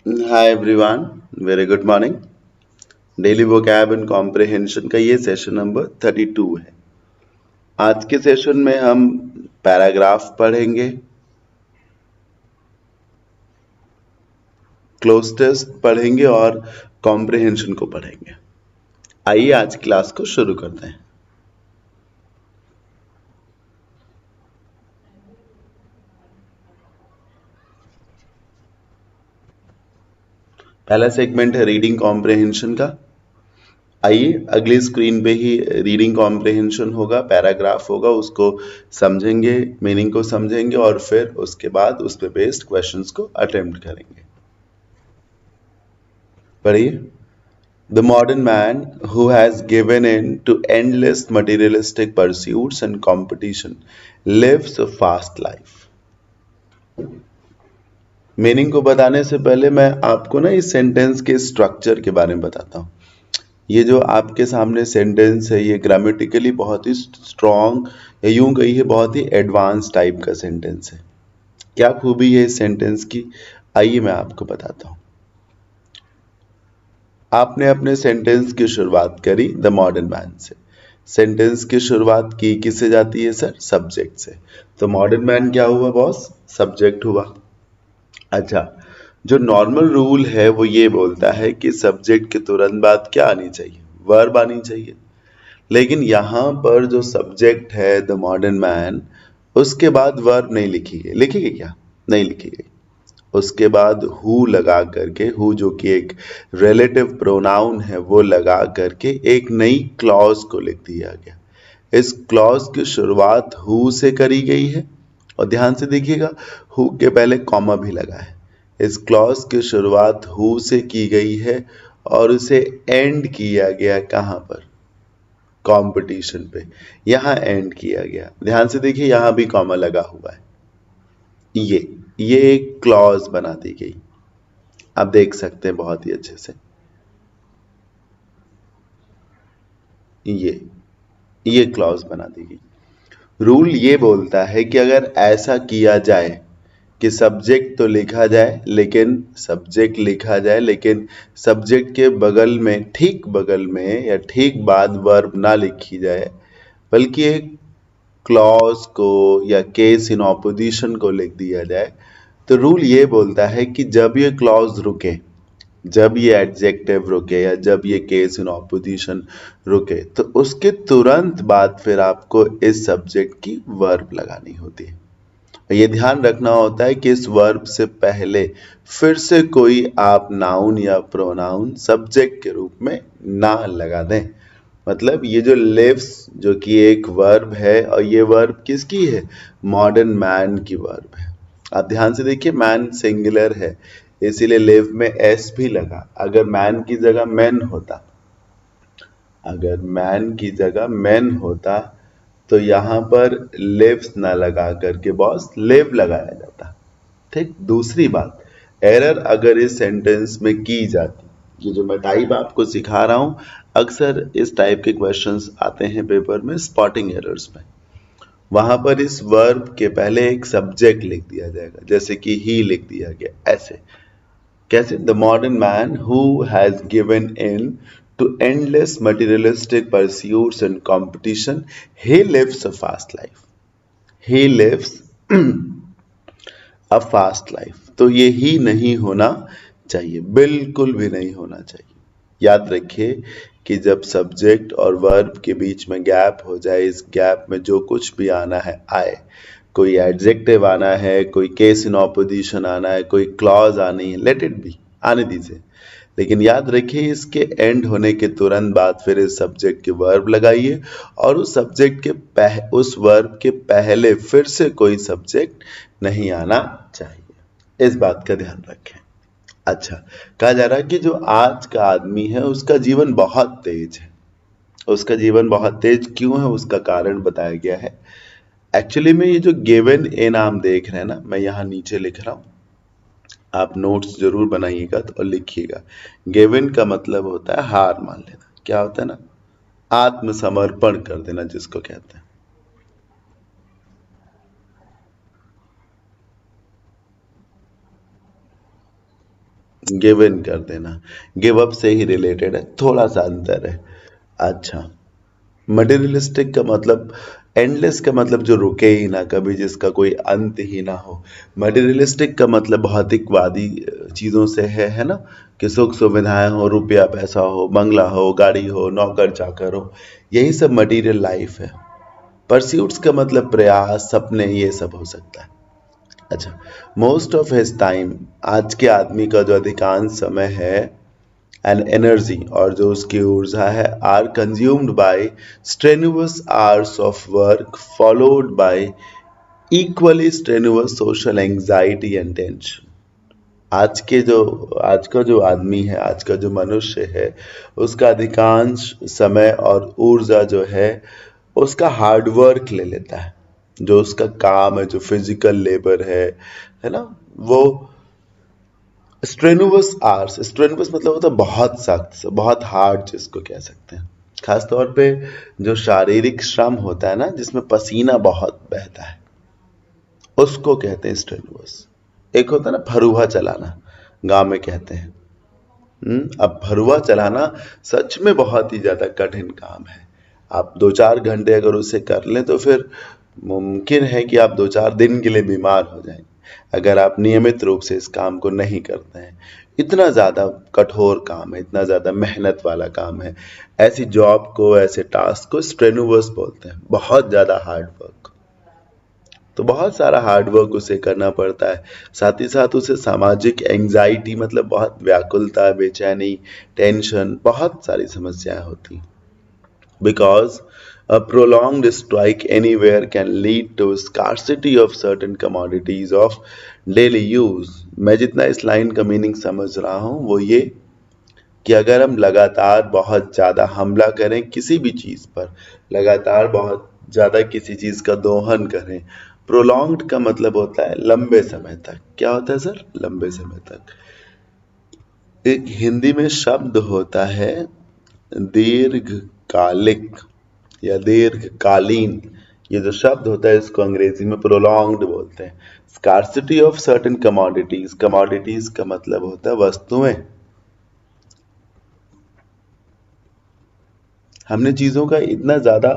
Hi everyone, very good morning. Daily vocab and comprehension का ये session number 32 है। आज के सेशन में हम पैराग्राफ पढ़ेंगे, क्लोज पढ़ेंगे और कॉम्प्रिहेंशन को पढ़ेंगे। आइए आज क्लास को शुरू करते हैं। पहला सेगमेंट है रीडिंग कॉम्प्रिहेंशन का। आइए अगली स्क्रीन पे ही रीडिंग कॉम्प्रिहेंशन होगा, पैराग्राफ होगा, उसको समझेंगे, मीनिंग को समझेंगे और फिर उसके बाद उस पे बेस्ड क्वेश्चंस को अटेम्प्ट करेंगे। पढ़िए। The modern man who has given in to endless materialistic pursuits and competition lives a fast life. Meaning को बताने से पहले मैं आपको ना इस सेंटेंस के स्ट्रक्चर के बारे में बताता हूँ। ये जो आपके सामने सेंटेंस है ये ग्रामेटिकली बहुत ही स्ट्रॉन्ग या यूं कहिए बहुत ही एडवांस टाइप का सेंटेंस है। क्या खूबी है इस सेंटेंस की, आइए मैं आपको बताता हूँ। आपने अपने सेंटेंस की शुरुआत करी द मॉडर्न मैन से। सेंटेंस की शुरुआत की किससे जाती है सर? सब्जेक्ट से। तो मॉडर्न मैन क्या हुआ बॉस? सब्जेक्ट हुआ। अच्छा, जो नॉर्मल रूल है वो ये बोलता है कि सब्जेक्ट के तुरंत बाद क्या आनी चाहिए? वर्ब आनी चाहिए। लेकिन यहाँ पर जो सब्जेक्ट है द मॉडर्न मैन, उसके बाद वर्ब नहीं लिखी गई। लिखी गई क्या? नहीं लिखी गई। उसके बाद हु लगा करके, हु जो कि एक रिलेटिव प्रोनाउन है वो लगा करके एक नई क्लॉज को लिख दिया गया। इस क्लॉज की शुरुआत हु से करी गई है और ध्यान से देखिएगा हु के पहले कॉमा भी लगा है। इस क्लॉज की शुरुआत हु से की गई है और उसे एंड किया गया कहाँ पर? कंपटीशन पे। यहाँ एंड किया गया। ध्यान से देखिए यहाँ भी कॉमा लगा हुआ है। ये ये एक क्लॉज बना दी गई। आप देख सकते हैं बहुत ही अच्छे से। ये ये क्लॉज बना दी गई। रूल ये बोलता है कि अगर ऐसा किया जाए कि सब्जेक्ट तो लिखा जाए लेकिन सब्जेक्ट के बगल में, ठीक बगल में या ठीक बाद वर्ब ना लिखी जाए, बल्कि एक क्लॉज को या केस इन ऑपोजिशन को लिख दिया जाए, तो रूल ये बोलता है कि जब ये क्लॉज रुके, जब ये एडजेक्टिव रुके या जब ये केस इन ऑपोजिशन रुके, तो उसके तुरंत बाद फिर आपको इस सब्जेक्ट की वर्ब लगानी होती है। ये ध्यान रखना होता है कि इस वर्ब से पहले फिर से कोई आप नाउन या प्रोनाउन सब्जेक्ट के रूप में ना लगा दें। मतलब ये जो लिव्स जो कि एक वर्ब है और ये वर्ब किसकी है? मॉडर्न मैन की वर्ब है। आप ध्यान से देखिए मैन सिंगुलर है इसीलिए लिव में एस भी लगा। अगर मैन की जगह मैन होता, अगर मैन की जगह मैन होता तो यहाँ पर लिव्स ना लगा करके बॉस लिव लगाया जाता। ठीक। दूसरी बात, एरर अगर इस सेंटेंस में की जाती, ये जो मैं टाइप आपको सिखा रहा हूं, अक्सर इस टाइप के क्वेश्चंस आते हैं पेपर में स्पॉटिंग एरर्स में। वहां पर इस वर्ब के पहले एक सब्जेक्ट लिख दिया जाएगा, जैसे कि ही लिख दिया गया। ऐसे कैसे? The modern man who has given in to endless materialistic pursuits and competition, he lives a fast life. He lives a fast life. तो ये ही नहीं होना चाहिए, बिल्कुल भी नहीं होना चाहिए। याद रखिए कि जब सब्जेक्ट और वर्ब के बीच में गैप हो जाए, इस गैप में जो कुछ भी आना है आए। कोई एडजेक्टिव आना है, कोई केस इन ऑपोजिशन आना है, कोई क्लॉज आनी है, लेट इट बी, आने दीजिए। लेकिन याद रखिए इसके एंड होने के तुरंत बाद फिर इस सब्जेक्ट के वर्ब लगाइए और उस सब्जेक्ट के उस वर्ब के पहले फिर से कोई सब्जेक्ट नहीं आना चाहिए। इस बात का ध्यान रखें। अच्छा, कहा जा रहा है कि जो आज का आदमी है उसका जीवन बहुत तेज है। उसका जीवन बहुत तेज क्यों है, उसका कारण बताया गया है। एक्चुअली में ये जो गिवन इन आप देख रहे हैं ना, मैं यहाँ नीचे लिख रहा हूँ, आप नोट्स जरूर बनाइएगा तो और लिखिएगा। गिवन का मतलब होता है हार मान लेना। क्या होता है ना? आत्मसमर्पण कर देना जिसको कहते हैं। गिव इन कर देना, गिव अप से ही रिलेटेड है, थोड़ा सा अंतर है। अच्छा, मटेरियलिस्टिक का मतलब, एंडलेस का मतलब जो रुके ही ना कभी, जिसका कोई अंत ही ना हो। मटेरियलिस्टिक का मतलब भौतिकवादी चीजों से है ना, कि सुख सुविधाएं हो, रुपया पैसा हो, बंगला हो, गाड़ी हो, नौकर चाकर हो, यही सब मटेरियल लाइफ है। परस्यूट्स का मतलब प्रयास, सपने, ये सब हो सकता है। अच्छा, मोस्ट ऑफ हिज टाइम, आज के आदमी का जो अधिकांश समय है, एंड एनर्जी, और जो उसकी ऊर्जा है, are consumed by strenuous hours of work followed by equally strenuous social anxiety and tension. आज का जो आदमी है, आज का जो मनुष्य है, उसका अधिकांश समय और ऊर्जा जो है उसका हार्ड वर्क ले लेता है। जो उसका काम है, जो फिजिकल लेबर है ना, वो स्ट्रेनुअस आवर्स, स्ट्रेनुअस मतलब होता है बहुत सख्त, बहुत हार्ड, जिसको कह सकते हैं। खास तौर पे जो शारीरिक श्रम होता है ना, जिसमें पसीना बहुत बहता है, उसको कहते हैं स्ट्रेनुअस। एक होता है ना फरुहा चलाना, गांव में कहते हैं। अब फरुहा चलाना सच में बहुत ही ज्यादा कठिन काम है। आप 2-4 घंटे अगर उसे कर लें तो फिर मुमकिन है कि आप 2-4 दिन के लिए बीमार हो जाएं, अगर आप नियमित रूप से इस काम को नहीं करते हैं। इतना ज़्यादा कठोर काम है, इतना ज़्यादा मेहनत वाला काम है। ऐसी जॉब को, ऐसे टास्क को स्ट्रेनुअस बोलते हैं, बहुत ज़्यादा हार्ड वर्क। तो बहुत सारा हार्ड वर्क उसे करना पड़ता है। साथ ही साथ उसे सामाजिक एंजाइटी, मतलब बहुत व्याकुलता, बेचैनी, टेंशन, बहुत सारी समस्याएं होती। Because a prolonged strike anywhere can lead to scarcity of certain commodities of daily use। मैं जितना इस लाइन का मीनिंग समझ रहा हूँ वो ये, कि अगर हम लगातार बहुत ज़्यादा हमला करें किसी भी चीज़ पर, लगातार बहुत ज़्यादा किसी चीज़ का दोहन करें। प्रोलॉन्ग्ड का मतलब होता है लंबे समय तक। क्या होता है सर? लंबे समय तक। एक हिंदी में शब्द होता है दीर्घकालिक या दीर्घकालीन। ये जो शब्द होता है इसको अंग्रेजी में प्रोलॉन्ग्ड बोलते हैं। Scarcity of certain commodities, commodities का मतलब होता है वस्तुएं। हमने चीजों का इतना ज्यादा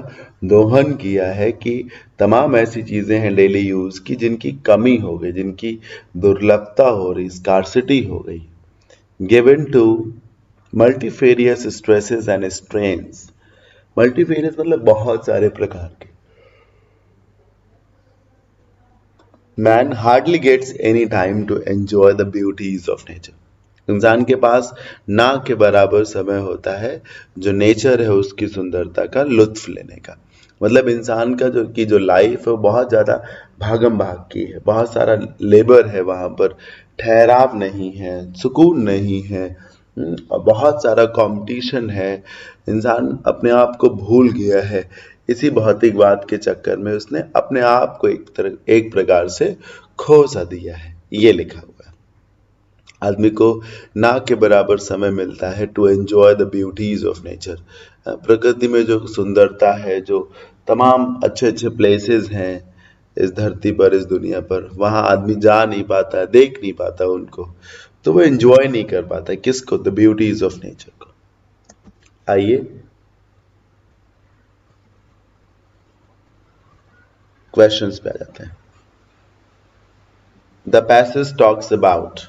दोहन किया है कि तमाम ऐसी चीजें हैं डेली यूज की जिनकी कमी हो गई, जिनकी दुर्लभता हो रही, स्कार्सिटी हो गई। Given to multifarious stresses and strains. Multifarious मतलब बहुत सारे प्रकार के। Man hardly gets any time to enjoy the beauties of nature. इंसान के पास ना के बराबर समय होता है जो नेचर है उसकी सुंदरता का लुत्फ लेने का। मतलब इंसान का जो लाइफ है वो बहुत ज्यादा भागम भाग की है, बहुत सारा लेबर है, वहां पर ठहराव नहीं है, सुकून नहीं है, और बहुत सारा कंपटीशन है। इंसान अपने आप को भूल गया है। इसी भौतिकवाद के चक्कर में उसने अपने आप को एक प्रकार से खो सा दिया है। ये लिखा हुआ है। आदमी को ना के बराबर समय मिलता है to enjoy the beauties of nature. प्रकृति में जो सुंदरता है, जो तमाम अच्छे अच्छे प्लेसेस हैं इस धरती पर, इस दुनिया पर, वहां आदमी जा नहीं पाता, देख नहीं पाता उनको, तो वो एंजॉय नहीं कर पाता। किसको? द ब्यूटीज ऑफ नेचर को। आइए क्वेश्चंस पे आ जाते हैं। The passage talks about,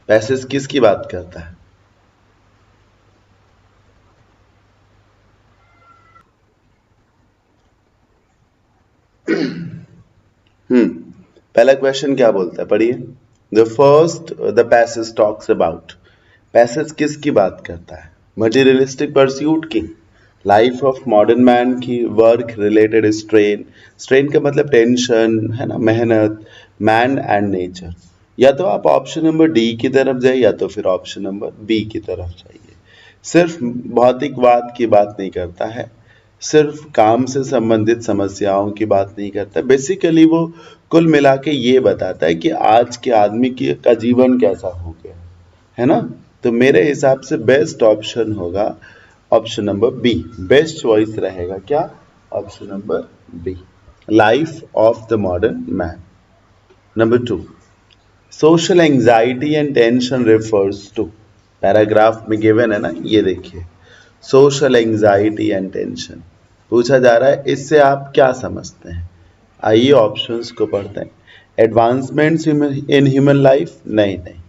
passage किसकी बात करता है? पहला क्वेश्चन क्या बोलता है, पढ़िए। The first, the passage talks about, passage किसकी बात करता है? मटेरियलिस्टिक परस्यूट की, लाइफ ऑफ मॉडर्न मैन की, वर्क रिलेटेड स्ट्रेन, स्ट्रेन का मतलब टेंशन है ना, मेहनत, मैन एंड नेचर। या तो आप ऑप्शन नंबर डी की तरफ जाइए या तो फिर ऑप्शन नंबर बी की तरफ जाइए। सिर्फ भौतिकवाद की बात नहीं करता है, सिर्फ काम से संबंधित समस्याओं की बात नहीं करता। बेसिकली वो कुल मिला के ये बताता है कि आज के आदमी का जीवन कैसा हो गया है ना। तो मेरे हिसाब से बेस्ट ऑप्शन होगा option number B. Best choice रहेगा क्या? Option number B, life of the modern man. Number 2, social anxiety and tension refers to, paragraph में गिवन है ना, ये देखिए, सोशल एंजाइटी एंड टेंशन पूछा जा रहा है, इससे आप क्या समझते हैं? आइए ऑप्शंस को पढ़ते हैं। एडवांसमेंट्स इन ह्यूमन लाइफ, नहीं नहीं,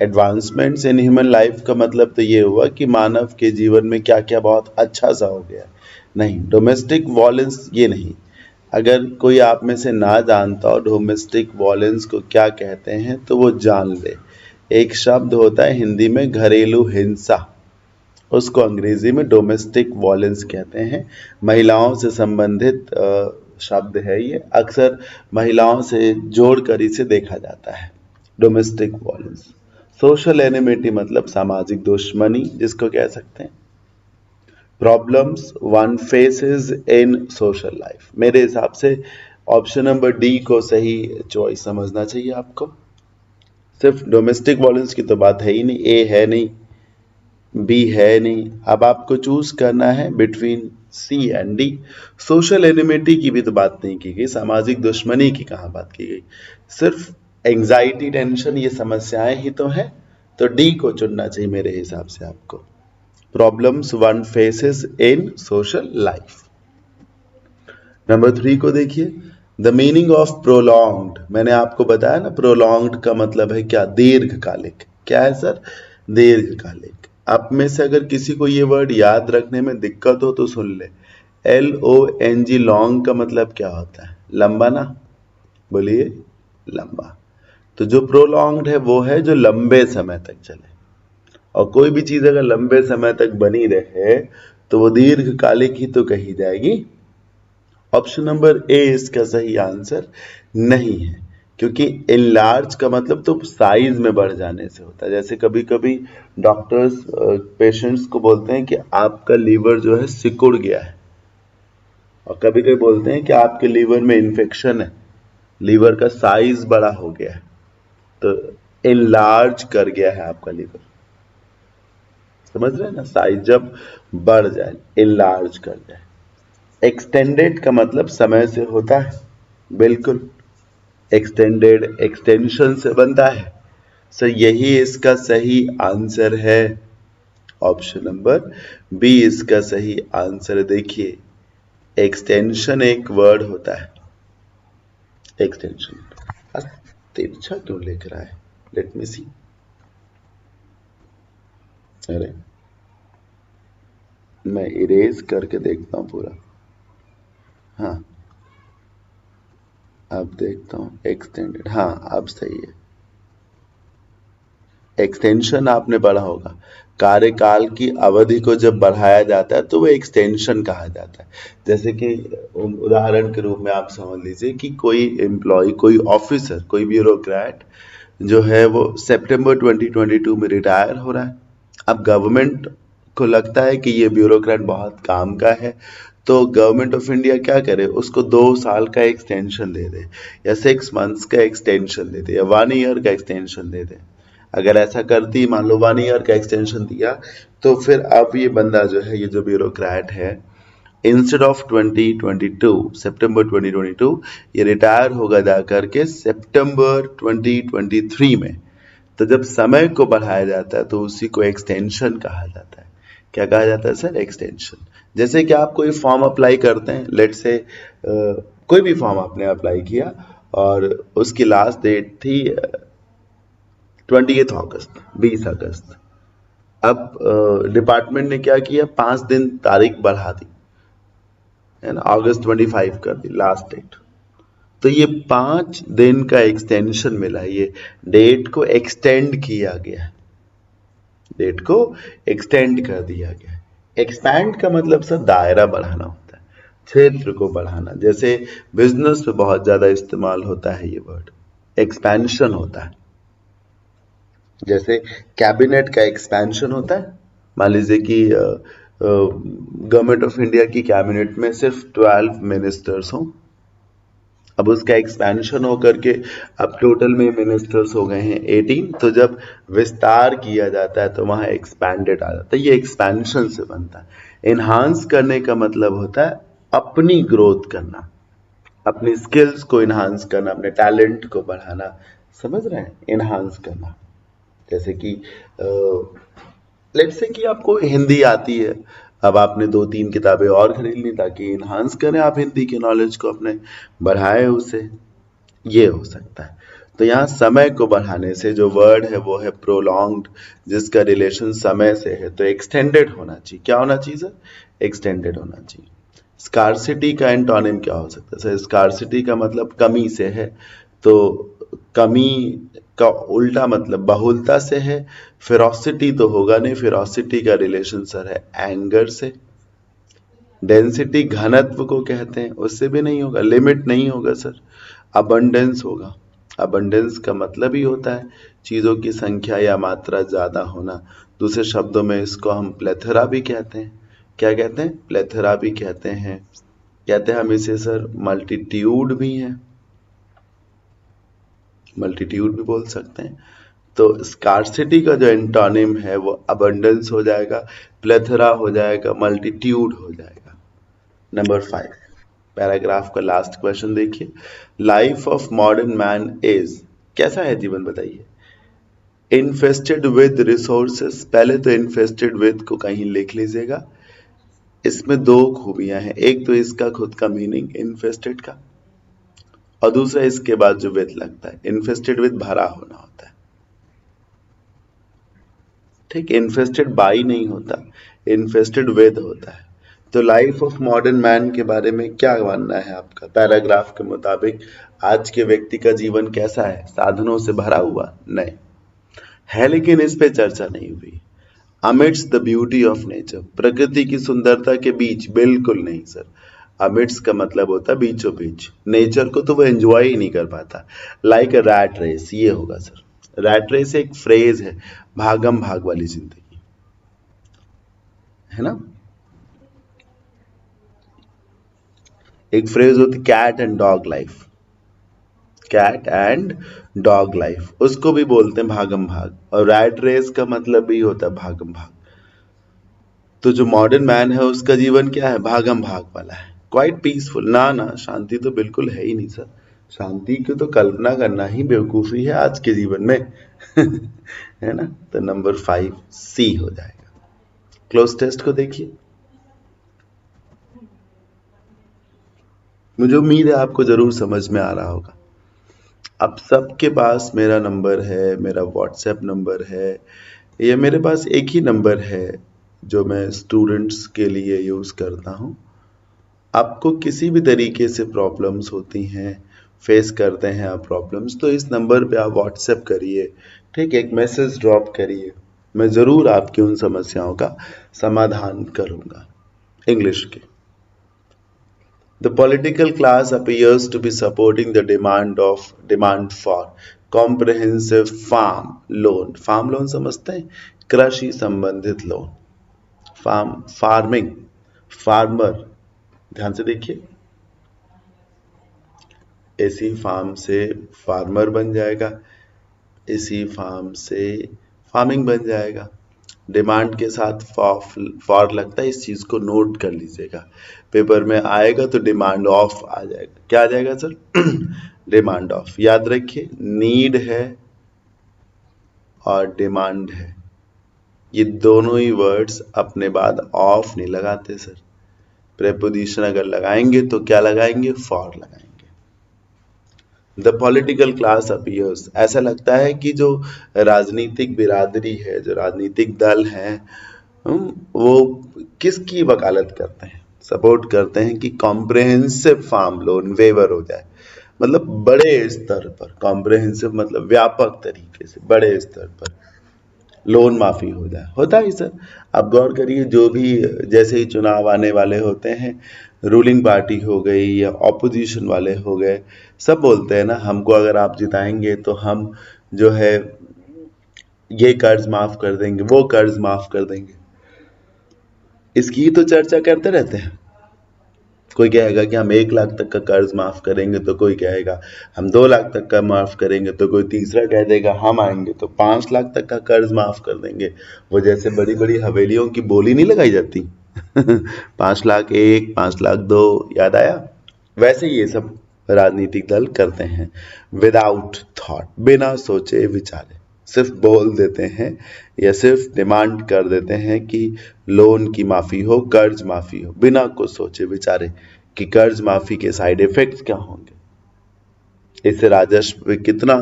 एडवांसमेंट्स इन ह्यूमन लाइफ का मतलब तो ये हुआ कि मानव के जीवन में क्या क्या बहुत अच्छा सा हो गया, नहीं। डोमेस्टिक वॉयलेंस, ये नहीं। अगर कोई आप में से ना जानता हो डोमेस्टिक वॉयलेंस को क्या कहते हैं तो वो जान ले। एक शब्द होता है हिंदी में घरेलू हिंसा, उसको अंग्रेजी में डोमेस्टिक वॉयलेंस कहते हैं। महिलाओं से संबंधित शब्द है ये, अक्सर महिलाओं से जोड़कर इसे देखा जाता है, डोमेस्टिक वॉयलेंस। सोशल एनिमिटी मतलब सामाजिक दुश्मनी जिसको कह सकते हैं। प्रॉब्लम्स वन फेसेस इन सोशल लाइफ, मेरे हिसाब से ऑप्शन नंबर डी को सही चॉइस समझना चाहिए आपको। सिर्फ डोमेस्टिक वॉयलेंस की तो बात है ही नहीं, ए है नहीं, बी है नहीं, अब आपको चूज करना है between C and D. Social amenity की भी तो बात नहीं की गई, सामाजिक दुश्मनी की कहाँ बात की गई, सिर्फ एंजाइटी टेंशन ये समस्याएं ही तो है, तो डी को चुनना चाहिए मेरे हिसाब से आपको। प्रॉब्लम्स वन फेसेस इन सोशल लाइफ। नंबर 3 को देखिए, द मीनिंग ऑफ प्रोलॉन्ग्ड, मैंने आपको बताया ना प्रोलॉन्ग्ड का मतलब है क्या, दीर्घकालिक। क्या है सर? दीर्घकालिक। आप में से अगर किसी को ये वर्ड याद रखने में दिक्कत हो तो सुन ले, LONG, लॉन्ग का मतलब क्या होता है? लंबा ना, बोलिए लंबा। तो जो प्रोलॉन्ग्ड है वो है जो लंबे समय तक चले, और कोई भी चीज अगर लंबे समय तक बनी रहे तो वो दीर्घकालिक ही तो कही जाएगी। ऑप्शन नंबर ए इसका सही आंसर नहीं है, क्योंकि इनलार्ज का मतलब तो साइज में बढ़ जाने से होता है। जैसे कभी कभी डॉक्टर्स पेशेंट्स को बोलते हैं कि आपका लीवर जो है सिकुड़ गया है, और कभी कभी बोलते हैं कि आपके लीवर में इन्फेक्शन है, लीवर का साइज बड़ा हो गया है, तो इनलार्ज कर गया है आपका लीवर। समझ रहे हैं ना, साइज जब बढ़ जाए, इनलार्ज कर जाए। एक्सटेंडेड का मतलब समय से होता है, बिल्कुल, एक्सटेंडेड एक्सटेंशन से बनता है। सो यही इसका सही आंसर है, ऑप्शन नंबर बी इसका सही आंसर। देखिए, एक्सटेंशन एक वर्ड होता है, एक्सटेंशन। तिरछा क्यों लिख रहा है? लेट मी सी। अरे मैं इरेज करके देखता हूं पूरा। हाँ, अब देखता हूं एक्सटेंडेड, हाँ अब सही है। एक्सटेंशन आपने पढ़ा होगा, कार्यकाल की अवधि को जब बढ़ाया जाता है तो वो एक्सटेंशन कहा जाता है। जैसे कि उदाहरण के रूप में आप समझ लीजिए कि कोई एम्प्लॉय, कोई ऑफिसर, कोई ब्यूरोक्रेट जो है वो सितंबर 2022 में रिटायर हो रहा है। अब गवर्नमेंट को लगता है कि ये ब्यूरोक्रेट बहुत काम का है, तो गवर्नमेंट ऑफ इंडिया क्या करे, उसको 2 साल का एक्सटेंशन दे दे, या 6 मंथ्स का एक्सटेंशन दे दे, या 1 ईयर का एक्सटेंशन दे दे। अगर ऐसा करती, मान लो 1 ईयर का एक्सटेंशन दिया, तो फिर अब ये बंदा जो है, ये जो ब्यूरोक्रेट है, इंस्टेड ऑफ 2022 सितंबर 2022 ये रिटायर होगा जाकर के सितंबर 2023 में। तो जब समय को बढ़ाया जाता है तो उसी को एक्सटेंशन कहा जाता है। क्या कहा जाता है सर? एक्सटेंशन। जैसे कि आप कोई फॉर्म अप्लाई करते हैं, लेट से कोई भी फॉर्म आपने अप्लाई किया और उसकी लास्ट डेट थी 28 अगस्त, 20 अगस्त। अब डिपार्टमेंट ने क्या किया, 5 दिन तारीख बढ़ा दी, है ना, अगस्त 25 कर दी लास्ट डेट। तो ये 5 दिन का एक्सटेंशन मिला, ये डेट को एक्सटेंड किया गया, डेट को एक्सटेंड कर दिया गया। एक्सपैंड का मतलब सर दायरा बढ़ाना होता है, क्षेत्र को बढ़ाना। जैसे बिजनेस में बहुत ज्यादा इस्तेमाल होता है ये वर्ड, एक्सपेंशन होता है। जैसे कैबिनेट का एक्सपेंशन होता है, मान लीजिए कि गवर्नमेंट ऑफ इंडिया की कैबिनेट में सिर्फ 12 मिनिस्टर्स हों, अब उसका एक्सपेंशन होकर के अब टोटल में मिनिस्टर्स हो गए हैं 18, तो जब विस्तार किया जाता है तो वहां एक्सपैंडेड आ जाता है, ये एक्सपेंशन से बनता है। एनहांस करने का मतलब होता है अपनी ग्रोथ करना, अपनी स्किल्स को इन्हांस करना, अपने टैलेंट को बढ़ाना, समझ रहे हैं, इन्हांस करना। जैसे कि लेट्स से कि आपको हिंदी आती है, अब आपने 2-3 किताबें और खरीद ली ताकि इन्हांस करें आप हिंदी के नॉलेज को, अपने बढ़ाएं उसे, ये हो सकता है। तो यहाँ समय को बढ़ाने से जो वर्ड है वो है प्रोलॉन्ग्ड, जिसका रिलेशन समय से है, तो एक्सटेंडेड होना चाहिए। क्या होना चाहिए सर? एक्सटेंडेड होना चाहिए। स्कार्सिटी का एंटोनिम क्या हो सकता है सर? स्कार्सिटी का मतलब कमी से है, तो कमी का उल्टा मतलब बहुलता से है। फेरोसिटी तो होगा नहीं, फेरोसिटी का रिलेशन सर है एंगर से। डेंसिटी घनत्व को कहते हैं, उससे भी नहीं होगा। लिमिट नहीं होगा सर, अबंडेंस होगा। अबंडेंस का मतलब ही होता है चीजों की संख्या या मात्रा ज्यादा होना। दूसरे शब्दों में इसको हम प्लेथरा भी कहते हैं। क्या कहते हैं? प्लेथरा भी कहते हैं। कहते हैं हम इसे सर मल्टीट्यूड भी है, मल्टीट्यूड भी बोल सकते हैं। तो स्कार्सिटी का जो एंटोनिम है वो अबंडेंस हो जाएगा, प्लेथरा हो जाएगा, मल्टीट्यूड हो जाएगा। नंबर 5, पैराग्राफ का लास्ट क्वेश्चन देखिए। Life of modern man is, कैसा है जीवन बताइए? इन्फेस्टेड विद रिसोर्सेस, पहले तो इन्फेस्टेड विद को कहीं लिख लीजिएगा। इसमें 2 खूबियां हैं, एक तो इसका खुद का मीनिंग इन्फेस्टेड का, और दूसरा इसके बाद जो विद लगता है। इन्फेस्टेड विद भरा होना होता है, ठीक, इन्फेस्टेड बाई नहीं होता, इन्फेस्टेड विद होता है। तो लाइफ ऑफ मॉडर्न मैन के बारे में क्या मानना है आपका? पैराग्राफ के मुताबिक आज के व्यक्ति का जीवन कैसा है? साधनों से भरा हुआ? नहीं है, लेकिन इस पे चर्चा नहीं हुई। Amidst the beauty of nature, प्रकृति की सुंदरता के बीच? बिल्कुल नहीं सर। अमिट्स का मतलब होता है बीचों बीच, नेचर को तो वो एंजॉय ही नहीं कर पाता। लाइक अ रैट रेस, ये होगा सर। रैट रेस एक फ्रेज है, भागम भाग वाली जिंदगी, है ना। एक फ्रेज होती cat and dog life, cat and dog life, उसको भी बोलते हैं भागम भाग, और रैट रेस का मतलब भी होता है भागम भाग। तो जो मॉडर्न मैन है उसका जीवन क्या है? भागम भाग वाला है, क्वाइट पीसफुल। ना ना, शांति तो बिल्कुल है ही नहीं सर। शांति की तो कल्पना करना ही बेवकूफी है आज के जीवन में है ना। तो नंबर 5 सी हो जाएगा। क्लोज टेस्ट को देखिए। मुझे उम्मीद है आपको जरूर समझ में आ रहा होगा। अब सबके पास मेरा नंबर है, मेरा व्हाट्सएप नंबर है, ये मेरे पास एक ही नंबर है जो मैं स्टूडेंट्स के लिए यूज़ करता हूँ। आपको किसी भी तरीके से प्रॉब्लम्स होती हैं, फेस करते हैं आप प्रॉब्लम्स, तो इस नंबर पे आप व्हाट्सएप करिए, ठीक, एक मैसेज ड्रॉप करिए, मैं ज़रूर आपकी उन समस्याओं का समाधान करूँगा। इंग्लिश के, the political class appears to be supporting the demand for comprehensive farm loan। Farm loan समझते हैं? कृषि संबंधित लोन, फार्मिंग, फार्मर, ध्यान से देखिए, इसी फार्म से फार्मर बन जाएगा, इसी फार्म से फार्मिंग बन जाएगा। डिमांड के साथ फॉर लगता है, इस चीज को नोट कर लीजिएगा, पेपर में आएगा तो डिमांड ऑफ आ जाएगा। क्या आ जाएगा सर? Demand of. याद रखिए, नीड है और डिमांड है, ये दोनों ही वर्ड्स अपने बाद ऑफ नहीं लगाते सर। प्रेपोजिशन अगर लगाएंगे तो क्या लगाएंगे? फॉर लगाएंगे। द पॉलिटिकल क्लास अपीयर्स, ऐसा लगता है कि जो राजनीतिक बिरादरी है, जो राजनीतिक दल हैं, वो किसकी वकालत करते हैं, सपोर्ट करते हैं कि कॉम्प्रहेंसिव फार्म लोन वेवर हो जाए। मतलब बड़े स्तर पर, कॉम्प्रहेंसिव मतलब व्यापक तरीके से, बड़े स्तर पर लोन माफी हो जाए। होता है सर, आप गौर करिए, जो भी जैसे ही चुनाव आने वाले होते हैं, रूलिंग पार्टी हो गई या ऑपोजिशन वाले हो गए, सब बोलते हैं ना, हमको अगर आप जिताएंगे तो हम जो है ये कर्ज माफ कर देंगे, वो कर्ज माफ कर देंगे, इसकी तो चर्चा करते रहते हैं। कोई कहेगा कि हम 1 लाख तक का कर्ज माफ करेंगे, तो कोई कहेगा हम 2 लाख तक का माफ करेंगे, तो कोई तीसरा कह देगा हम आएंगे तो 5 लाख तक का कर्ज माफ कर देंगे। वो जैसे बड़ी बड़ी हवेलियों की बोली नहीं लगाई जाती 5 लाख 1, 5 लाख 2, याद आया? वैसे ही ये सब राजनीतिक दल करते हैं। विदाउट थॉट, बिना सोचे विचारे सिर्फ बोल देते हैं या सिर्फ डिमांड कर देते हैं कि लोन की माफी हो, कर्ज माफी हो, बिना कुछ सोचे विचारे कि कर्ज माफी के साइड इफेक्ट्स क्या होंगे, इससे राजस्व पे कितना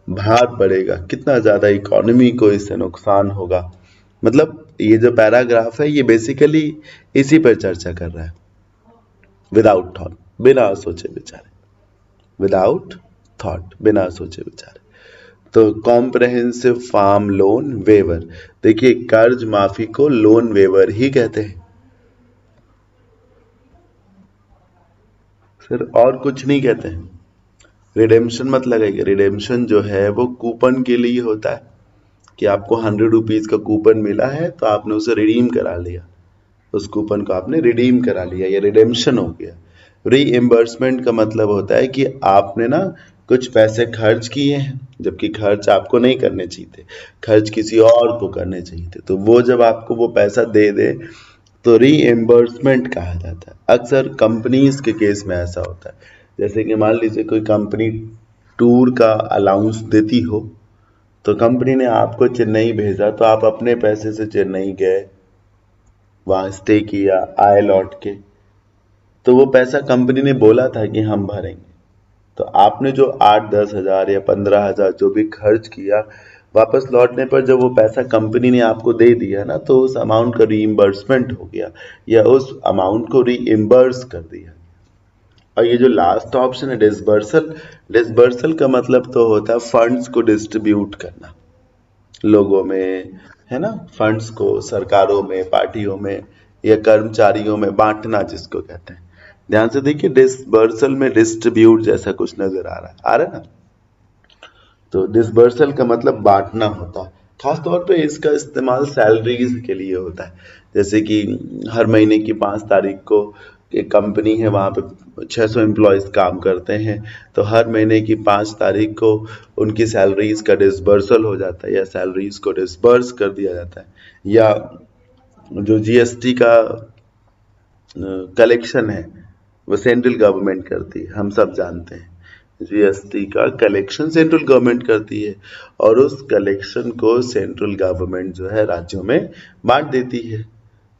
भार पड़ेगा, कितना ज्यादा इकोनॉमी को इससे नुकसान होगा। मतलब ये जो पैराग्राफ है ये बेसिकली इसी पर चर्चा कर रहा है। विदाउट थॉट, बिना सोचे विचारे, विदाउट थॉट, बिना सोचे विचारे। तो कॉम्प्रहेंसिव फार्म लोन वेवर, देखिए कर्ज माफी को लोन वेवर ही कहते हैं सर, और कुछ नहीं कहते हैं। रिडेम्पशन मत लगाइए, रिडेम्पशन जो है वो कूपन के लिए होता है कि आपको 100 रुपीज का कूपन मिला है तो आपने उसे रिडीम करा लिया, उस कूपन को आपने रिडीम करा लिया, ये रिडेम्पशन हो गया। रीइंबर्समेंट का मतलब होता है कि आपने ना कुछ पैसे खर्च किए हैं जबकि खर्च आपको नहीं करने चाहिए थे, खर्च किसी और को करने चाहिए थे, तो वो जब आपको वो पैसा दे दे तो रीइंबर्समेंट कहा जाता है। अक्सर कंपनीज के केस में ऐसा होता है, जैसे कि मान लीजिए कोई कंपनी टूर का अलाउंस देती हो, तो कंपनी ने आपको चेन्नई भेजा तो आप अपने पैसे से चेन्नई गए, वहां स्टे किया, आए लौट के, तो वो पैसा कंपनी ने बोला था कि हम भरेंगे, तो आपने जो 8-10 हज़ार या 15 हज़ार जो भी खर्च किया, वापस लौटने पर जब वो पैसा कंपनी ने आपको दे दिया ना, तो उस अमाउंट का रीइंबर्समेंट हो गया या उस अमाउंट को रीइंबर्स कर दिया। और ये जो लास्ट ऑप्शन है डिसबर्सल, डिसबर्सल का मतलब तो होता है फंड्स को डिस्ट्रीब्यूट करना लोगों में, है ना, फंड्स को सरकारों में, पार्टियों में या कर्मचारियों में बांटना जिसको कहते हैं। ध्यान से देखिए, डिसबर्सल में डिस्ट्रीब्यूट जैसा कुछ नजर आ रहा है ना, तो डिसबर्सल का मतलब बांटना होता है। खास तौर पे इसका इस्तेमाल सैलरीज के लिए होता है, जैसे कि हर महीने की 5 तारीख को एक कंपनी है, वहाँ पे 600 एम्प्लॉयज काम करते हैं, तो हर महीने की 5 तारीख को उनकी सैलरीज का डिसबर्सल हो जाता है या सैलरीज को डिसबर्स कर दिया जाता है। या जो जीएसटी का कलेक्शन है वो सेंट्रल गवर्नमेंट करती है, हम सब जानते हैं जीएसटी का कलेक्शन सेंट्रल गवर्नमेंट करती है, और उस कलेक्शन को सेंट्रल गवर्नमेंट जो है राज्यों में बांट देती है।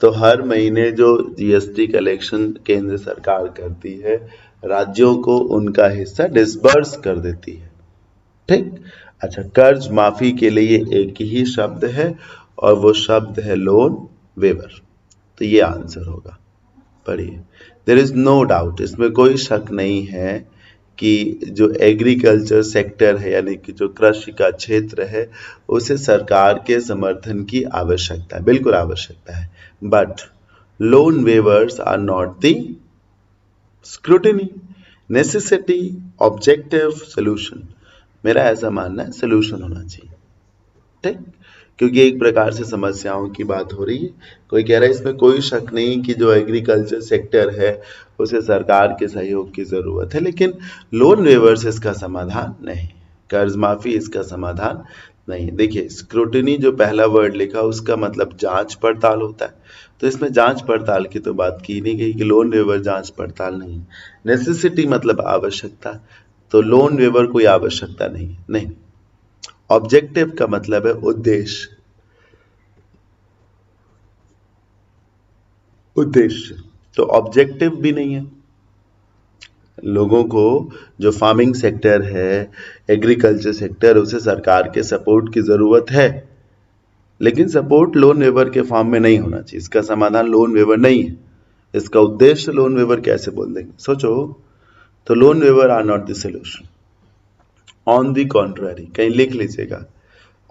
तो हर महीने जो जीएसटी कलेक्शन केंद्र सरकार करती है, राज्यों को उनका हिस्सा डिसबर्स कर देती है। ठीक, अच्छा, कर्ज माफी के लिए एक ही शब्द है और वो शब्द है लोन वेवर, तो ये आंसर होगा। पढ़िए, देयर इज नो डाउट, इसमें कोई शक नहीं है कि जो एग्रीकल्चर सेक्टर है यानी कि जो कृषि का क्षेत्र है उसे सरकार के समर्थन की आवश्यकता है, बिल्कुल आवश्यकता है, but loan waivers are not the scrutiny, necessity, objective, solution. मेरा ऐसा मानना है सोल्यूशन होना चाहिए। ठीक, क्योंकि एक प्रकार से समस्याओं की बात हो रही है। कोई कह रहा है इसमें कोई शक नहीं कि जो एग्रीकल्चर सेक्टर है उसे सरकार के सहयोग की जरूरत है, लेकिन लोन वेवर्स इसका समाधान नहीं, कर्ज माफी इसका समाधान नहीं। देखिए, स्क्रूटिनी जो पहला वर्ड लिखा उसका मतलब जांच पड़ताल होता है, तो इसमें जांच पड़ताल की तो बात की नहीं गई कि लोन वेवर जांच पड़ताल नहीं। नेसेसिटी मतलब आवश्यकता, तो लोन वेवर कोई आवश्यकता नहीं, नहीं। ऑब्जेक्टिव का मतलब है उद्देश्य, उद्देश्य तो ऑब्जेक्टिव भी नहीं है। लोगों को जो फार्मिंग सेक्टर है, एग्रीकल्चर सेक्टर, उसे सरकार के सपोर्ट की जरूरत है, लेकिन सपोर्ट लोन वेवर के फॉर्म में नहीं होना चाहिए, इसका समाधान लोन वेवर नहीं है, इसका उद्देश्य लोन वेवर कैसे बोल देंगे, सोचो। तो loan waiver are not the solution. On the contrary, कहीं लिख लीजिएगा,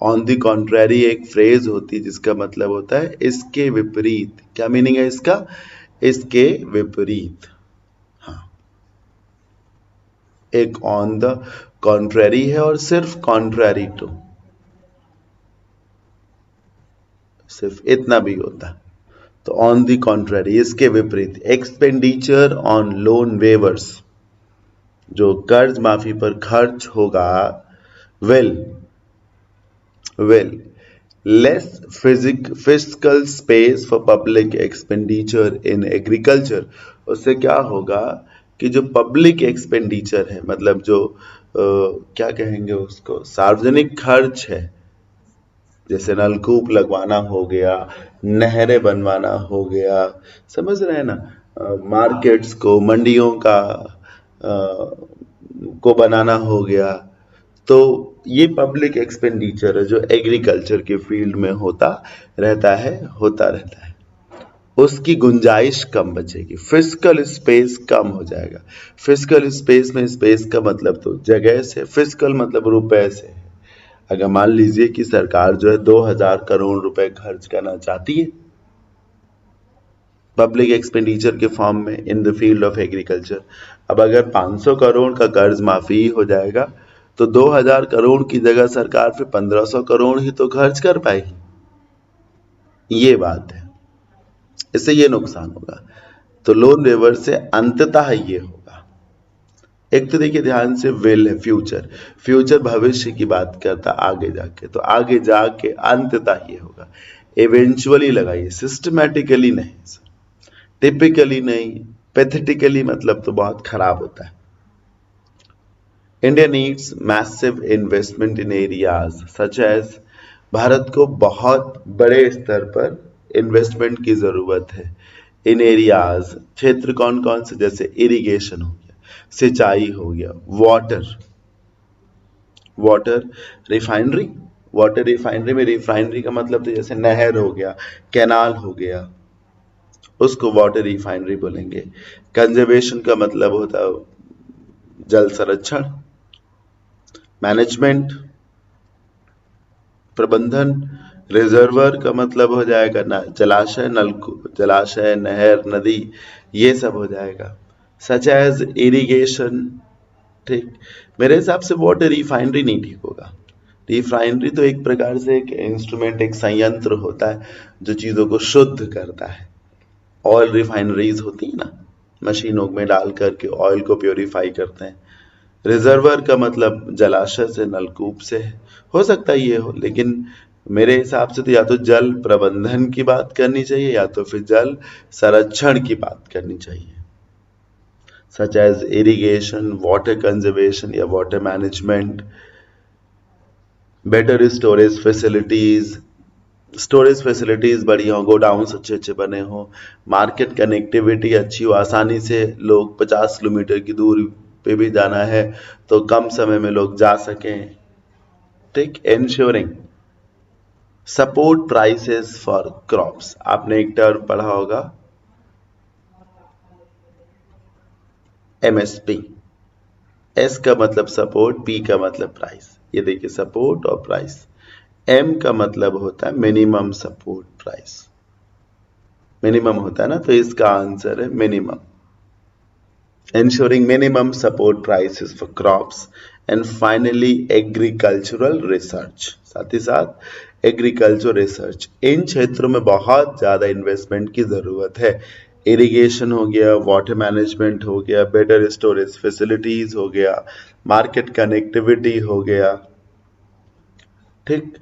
ऑन द कॉन्ट्ररी एक फ्रेज होती है जिसका मतलब होता है इसके विपरीत। क्या मीनिंग है इसका? इसके विपरीत। हाँ, एक ऑन द कॉन्ट्ररी है और सिर्फ कॉन्ट्ररी टू, सिर्फ इतना भी होता है। तो ऑन द कॉन्ट्ररी, इसके विपरीत। एक्सपेंडिचर ऑन लोन वेवर्स, जो कर्ज माफी पर खर्च होगा, will less physical space for public expenditure in agriculture. उससे क्या होगा कि जो पब्लिक एक्सपेंडिचर है, मतलब जो क्या कहेंगे उसको, सार्वजनिक खर्च है, जैसे नलकूप लगवाना हो गया, नहरें बनवाना हो गया, समझ रहे हैं ना, मार्केट्स को, मंडियों का को बनाना हो गया, तो ये पब्लिक एक्सपेंडिचर है जो एग्रीकल्चर के फील्ड में होता रहता है। उसकी गुंजाइश कम बचेगी, फिजिकल स्पेस कम हो जाएगा। फिजिकल स्पेस में स्पेस का मतलब तो जगह से, फिजिकल मतलब रुपए से है। अगर मान लीजिए कि सरकार जो है 2000 करोड़ रुपए खर्च करना चाहती है पब्लिक एक्सपेंडिचर के फॉर्म में in the field of agriculture, अब अगर 500 करोड़ का कर्ज माफी हो जाएगा तो 2000 करोड़ की जगह सरकार फिर 1500 करोड़ ही तो खर्च कर पाएगी। ये बात है, इससे ये नुकसान होगा। तो लोन वेवर से अंततः ये होगा। एक तो देखिए ध्यान से, विल है, फ्यूचर, फ्यूचर भविष्य की बात करता आगे जाके, तो आगे जाके अंततः ये होगा। इवेंचुअली लगाइए, सिस्टमैटिकली नहीं, टिपिकली नहीं, पैथेटिकली मतलब तो बहुत खराब होता है। India needs massive investment in areas such as, Bharat को बहुत बड़े स्तर पर इन्वेस्टमेंट की जरूरत है। इन एरियाज, क्षेत्र कौन कौन से, जैसे इरिगेशन हो गया, सिंचाई हो गया, वाटर रिफाइनरी, वाटर रिफाइनरी में, रिफाइनरी का मतलब तो जैसे नहर हो गया, कैनाल हो गया, उसको वाटर रिफाइनरी बोलेंगे। कंजर्वेशन का मतलब होता है जल संरक्षण, मैनेजमेंट, प्रबंधन। रिजर्वर का मतलब हो जाएगा ना जलाशय, जलाशय, नहर, नदी, ये सब हो जाएगा। सच एज इरिगेशन, ठीक। मेरे हिसाब से वाटर रिफाइनरी नहीं ठीक होगा। रिफाइनरी तो एक प्रकार से एक इंस्ट्रूमेंट, एक संयंत्र होता है जो चीजों को शुद्ध करता है। ऑयल रिफाइनरीज होती है ना, मशीनों में डाल करके ऑयल को प्योरीफाई करते हैं। रिजर्वर का मतलब जलाशय से, नलकूप से है। हो सकता है ये हो, लेकिन मेरे हिसाब से तो या तो जल प्रबंधन की बात करनी चाहिए या तो फिर जल संरक्षण की बात करनी चाहिए, such as irrigation, water conservation या water management. Better storage facilities, storage facilities बढ़िया हो, गोडाउन्स अच्छे अच्छे बने हो, मार्केट कनेक्टिविटी अच्छी हो, आसानी से लोग 50 किलोमीटर की दूरी पे भी जाना है तो कम समय में लोग जा सकें, ठीक। Ensuring support prices for crops, आपने एक टर्म पढ़ा होगा एमएसपी। एस का मतलब सपोर्ट, पी का मतलब प्राइस। ये देखिए सपोर्ट और प्राइस। एम का मतलब होता है मिनिमम सपोर्ट प्राइस, मिनिमम होता है ना, तो इसका आंसर है minimum. ensuring minimum support prices for crops and finally agricultural research, साथ ही साथ एग्रीकल्चर रिसर्च। इन क्षेत्रों में बहुत ज्यादा इन्वेस्टमेंट की जरूरत है। इरिगेशन हो गया, वाटर मैनेजमेंट हो गया, बेटर स्टोरेज फैसिलिटीज हो गया, मार्केट कनेक्टिविटी हो गया, ठीक,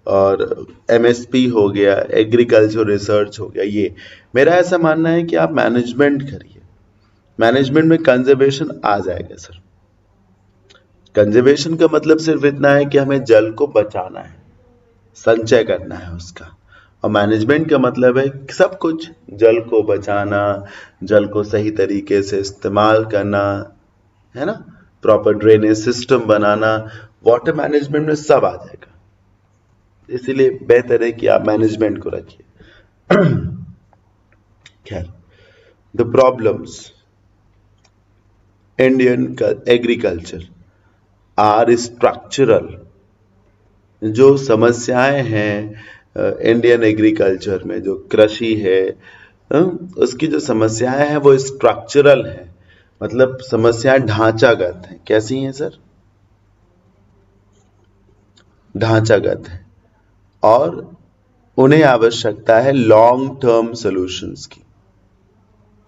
और एमएसपी हो गया, एग्रीकल्चर रिसर्च हो गया। ये मेरा ऐसा मानना है कि आप मैनेजमेंट करिए, मैनेजमेंट में कंजर्वेशन आ जाएगा सर। कंजर्वेशन का मतलब सिर्फ इतना है कि हमें जल को बचाना है, संचय करना है उसका, और मैनेजमेंट का मतलब है सब कुछ, जल को बचाना, जल को सही तरीके से इस्तेमाल करना, है ना, प्रॉपर ड्रेनेज सिस्टम बनाना, वाटर मैनेजमेंट में सब आ जाएगा। इसीलिए बेहतर है कि आप मैनेजमेंट को रखिए। खैर, the problems Indian agriculture are structural. जो समस्याएं हैं इंडियन एग्रीकल्चर में, जो कृषि है उसकी जो समस्याएं हैं वो स्ट्रक्चरल है, मतलब समस्याएं ढांचागत हैं। कैसी हैं सर? ढांचागत है, और उन्हें आवश्यकता है लॉन्ग टर्म सॉल्यूशंस की।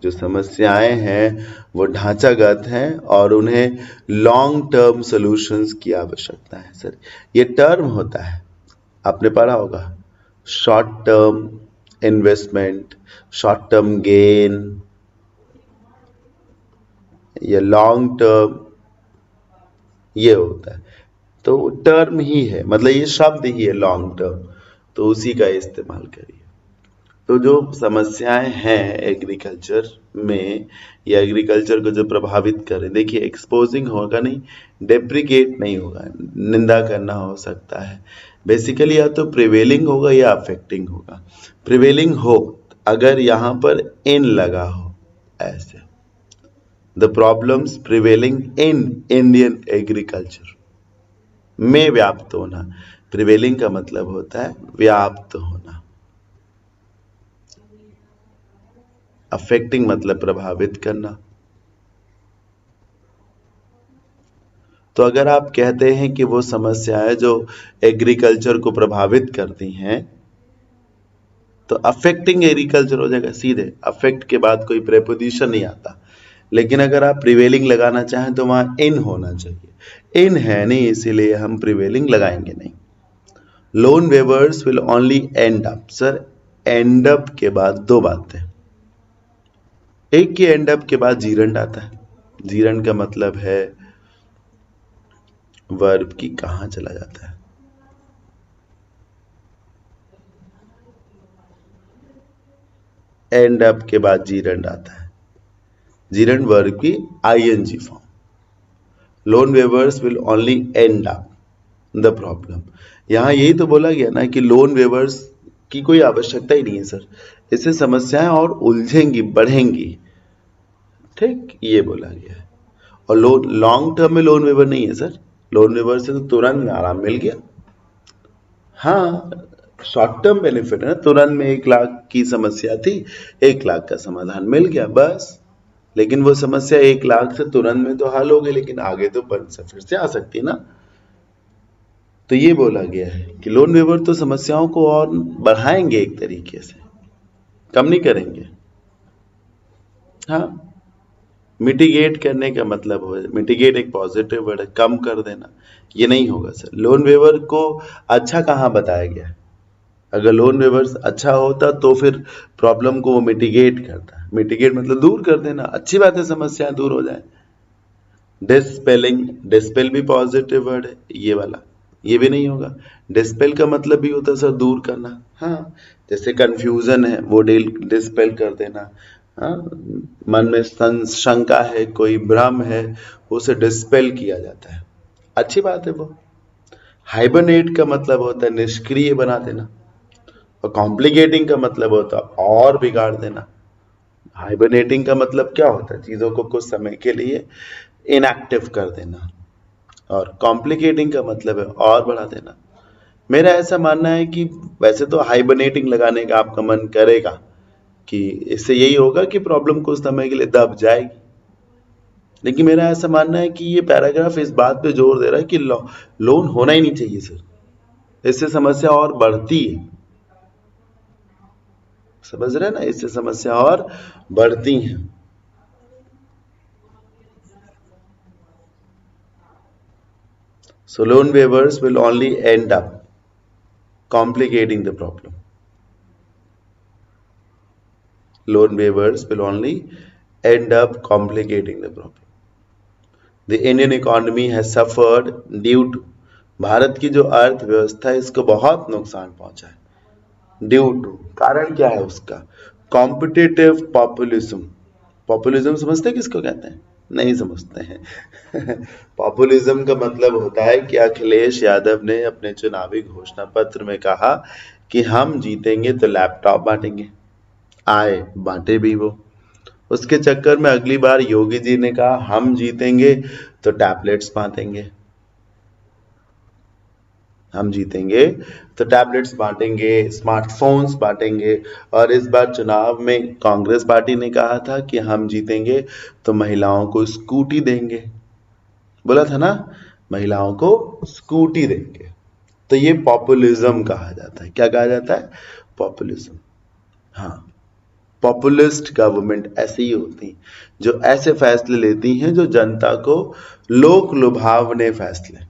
जो समस्याएं हैं वो ढांचागत हैं और उन्हें लॉन्ग टर्म सॉल्यूशंस की आवश्यकता है। सर ये टर्म होता है, आपने पढ़ा होगा, short term investment, short term gain, या लॉन्ग टर्म, ये होता है। तो टर्म ही है, मतलब ये शब्द ही है लॉन्ग टर्म, तो उसी का इस्तेमाल करिए। तो जो समस्याएं हैं एग्रीकल्चर में या एग्रीकल्चर को जो प्रभावित करें, देखिए एक्सपोजिंग होगा नहीं, डेप्रिकेट नहीं होगा, निंदा करना हो सकता है। बेसिकली या तो प्रिवेलिंग होगा या अफेक्टिंग होगा। प्रिवेलिंग हो अगर यहाँ पर इन लगा हो, ऐसे the problems prevailing in Indian agriculture में व्याप्त होना। प्रिवेलिंग का मतलब होता है व्याप्त होना, अफेक्टिंग मतलब प्रभावित करना। तो अगर आप कहते हैं कि वो समस्याएं जो एग्रीकल्चर को प्रभावित करती हैं, तो अफेक्टिंग एग्रीकल्चर हो जाएगा सीधे, अफेक्ट के बाद कोई प्रेपोजिशन नहीं आता। लेकिन अगर आप प्रिवेलिंग लगाना चाहें तो वहां इन होना चाहिए, इन है नहीं, इसीलिए हम प्रिवेलिंग लगाएंगे नहीं। Loan waivers will only end up, sir and up के बाद दो बातें, एक के एंड अप के बाद जीरंड आता है। जीरंड का मतलब है वर्ब की कहां चला जाता है। एंड अप के बाद जीरंड आता है, जीरंड वर्ब की ING form. Loan waivers will only end up the problem. यहां यही तो बोला गया ना कि लोन वेवर्स की कोई आवश्यकता ही नहीं है सर, इससे समस्याएं और उलझेंगी, बढ़ेंगी, ठीक, ये बोला गया है। और लोन लॉन्ग टर्म में लोन वेवर नहीं है सर, लोन वेवर से तो तुरंत आराम मिल गया। हाँ, शॉर्ट टर्म बेनिफिट है ना, तुरंत में 1 लाख की समस्या थी, 1 लाख का समाधान मिल गया बस। लेकिन वो समस्या 1 लाख से तुरंत में तो हल हो गई, लेकिन आगे तो फिर से आ सकती है ना। तो ये बोला गया है कि लोन वेवर तो समस्याओं को और बढ़ाएंगे, एक तरीके से कम नहीं करेंगे। हाँ, मिटिगेट करने का मतलब हो, मिटिगेट एक पॉजिटिव वर्ड है, कम कर देना, ये नहीं होगा सर। लोन वेवर को अच्छा कहाँ बताया गया है? अगर लोन वेवर्स अच्छा होता तो फिर प्रॉब्लम को वो मिटिगेट करता है। मिटिगेट मतलब दूर कर देना, अच्छी बात है, समस्या दूर हो जाए। डिस्पेलिंग, डिस्पेल भी पॉजिटिव वर्ड है, ये वाला ये भी नहीं होगा। डिस्पेल का मतलब भी होता है सर दूर करना। हाँ, जैसे कंफ्यूजन है वो डिस्पेल कर देना। हाँ, मन में शंका है, कोई भ्रम है, उसे डिस्पेल किया जाता है, अच्छी बात है वो। हाइबरनेट का मतलब होता है निष्क्रिय बना देना, और कॉम्प्लिकेटिंग का मतलब होता है और बिगाड़ देना। हाइबरनेटिंग का मतलब क्या होता है? चीजों को कुछ समय के लिए इनएक्टिव कर देना, और कॉम्प्लिकेटिंग का मतलब है और बढ़ा देना। मेरा ऐसा मानना है कि वैसे तो हाइबरनेटिंग लगाने का आपका मन करेगा कि इससे यही होगा कि प्रॉब्लम कुछ समय के लिए दब जाएगी, लेकिन मेरा ऐसा मानना है कि ये पैराग्राफ इस बात पे जोर दे रहा है कि लोन होना ही नहीं चाहिए सर, इससे समस्या और बढ़ती है। समझ रहे हैं ना, इससे समस्या और बढ़ती हैं। So loan waivers will only end up complicating the problem. Loan waivers will only end up complicating the problem. The Indian economy has suffered due to, Bharat की जो अर्थव्यवस्था है इसको बहुत नुकसान पहुंचा है। ड्यू टू, कारण क्या है उसका? Competitive populism. पॉपुलिज्म समझते हैं किसको कहते हैं? नहीं समझते हैं। पॉपुलिज्म का मतलब होता है कि अखिलेश यादव ने अपने चुनावी घोषणा पत्र में कहा कि हम जीतेंगे तो लैपटॉप बांटेंगे, आए बांटे भी वो। उसके चक्कर में अगली बार योगी जी ने कहा हम जीतेंगे तो टैबलेट्स बांटेंगे, हम जीतेंगे तो टैबलेट्स बांटेंगे, स्मार्टफोन्स बांटेंगे। और इस बार चुनाव में कांग्रेस पार्टी ने कहा था कि हम जीतेंगे तो महिलाओं को स्कूटी देंगे, बोला था ना, महिलाओं को स्कूटी देंगे। तो ये पॉपुलिज्म कहा जाता है। क्या कहा जाता है? पॉपुलिज्म। हाँ, पॉपुलिस्ट गवर्नमेंट ऐसी ही होती जो ऐसे फैसले लेती हैं जो जनता को लोक लुभावने फैसले,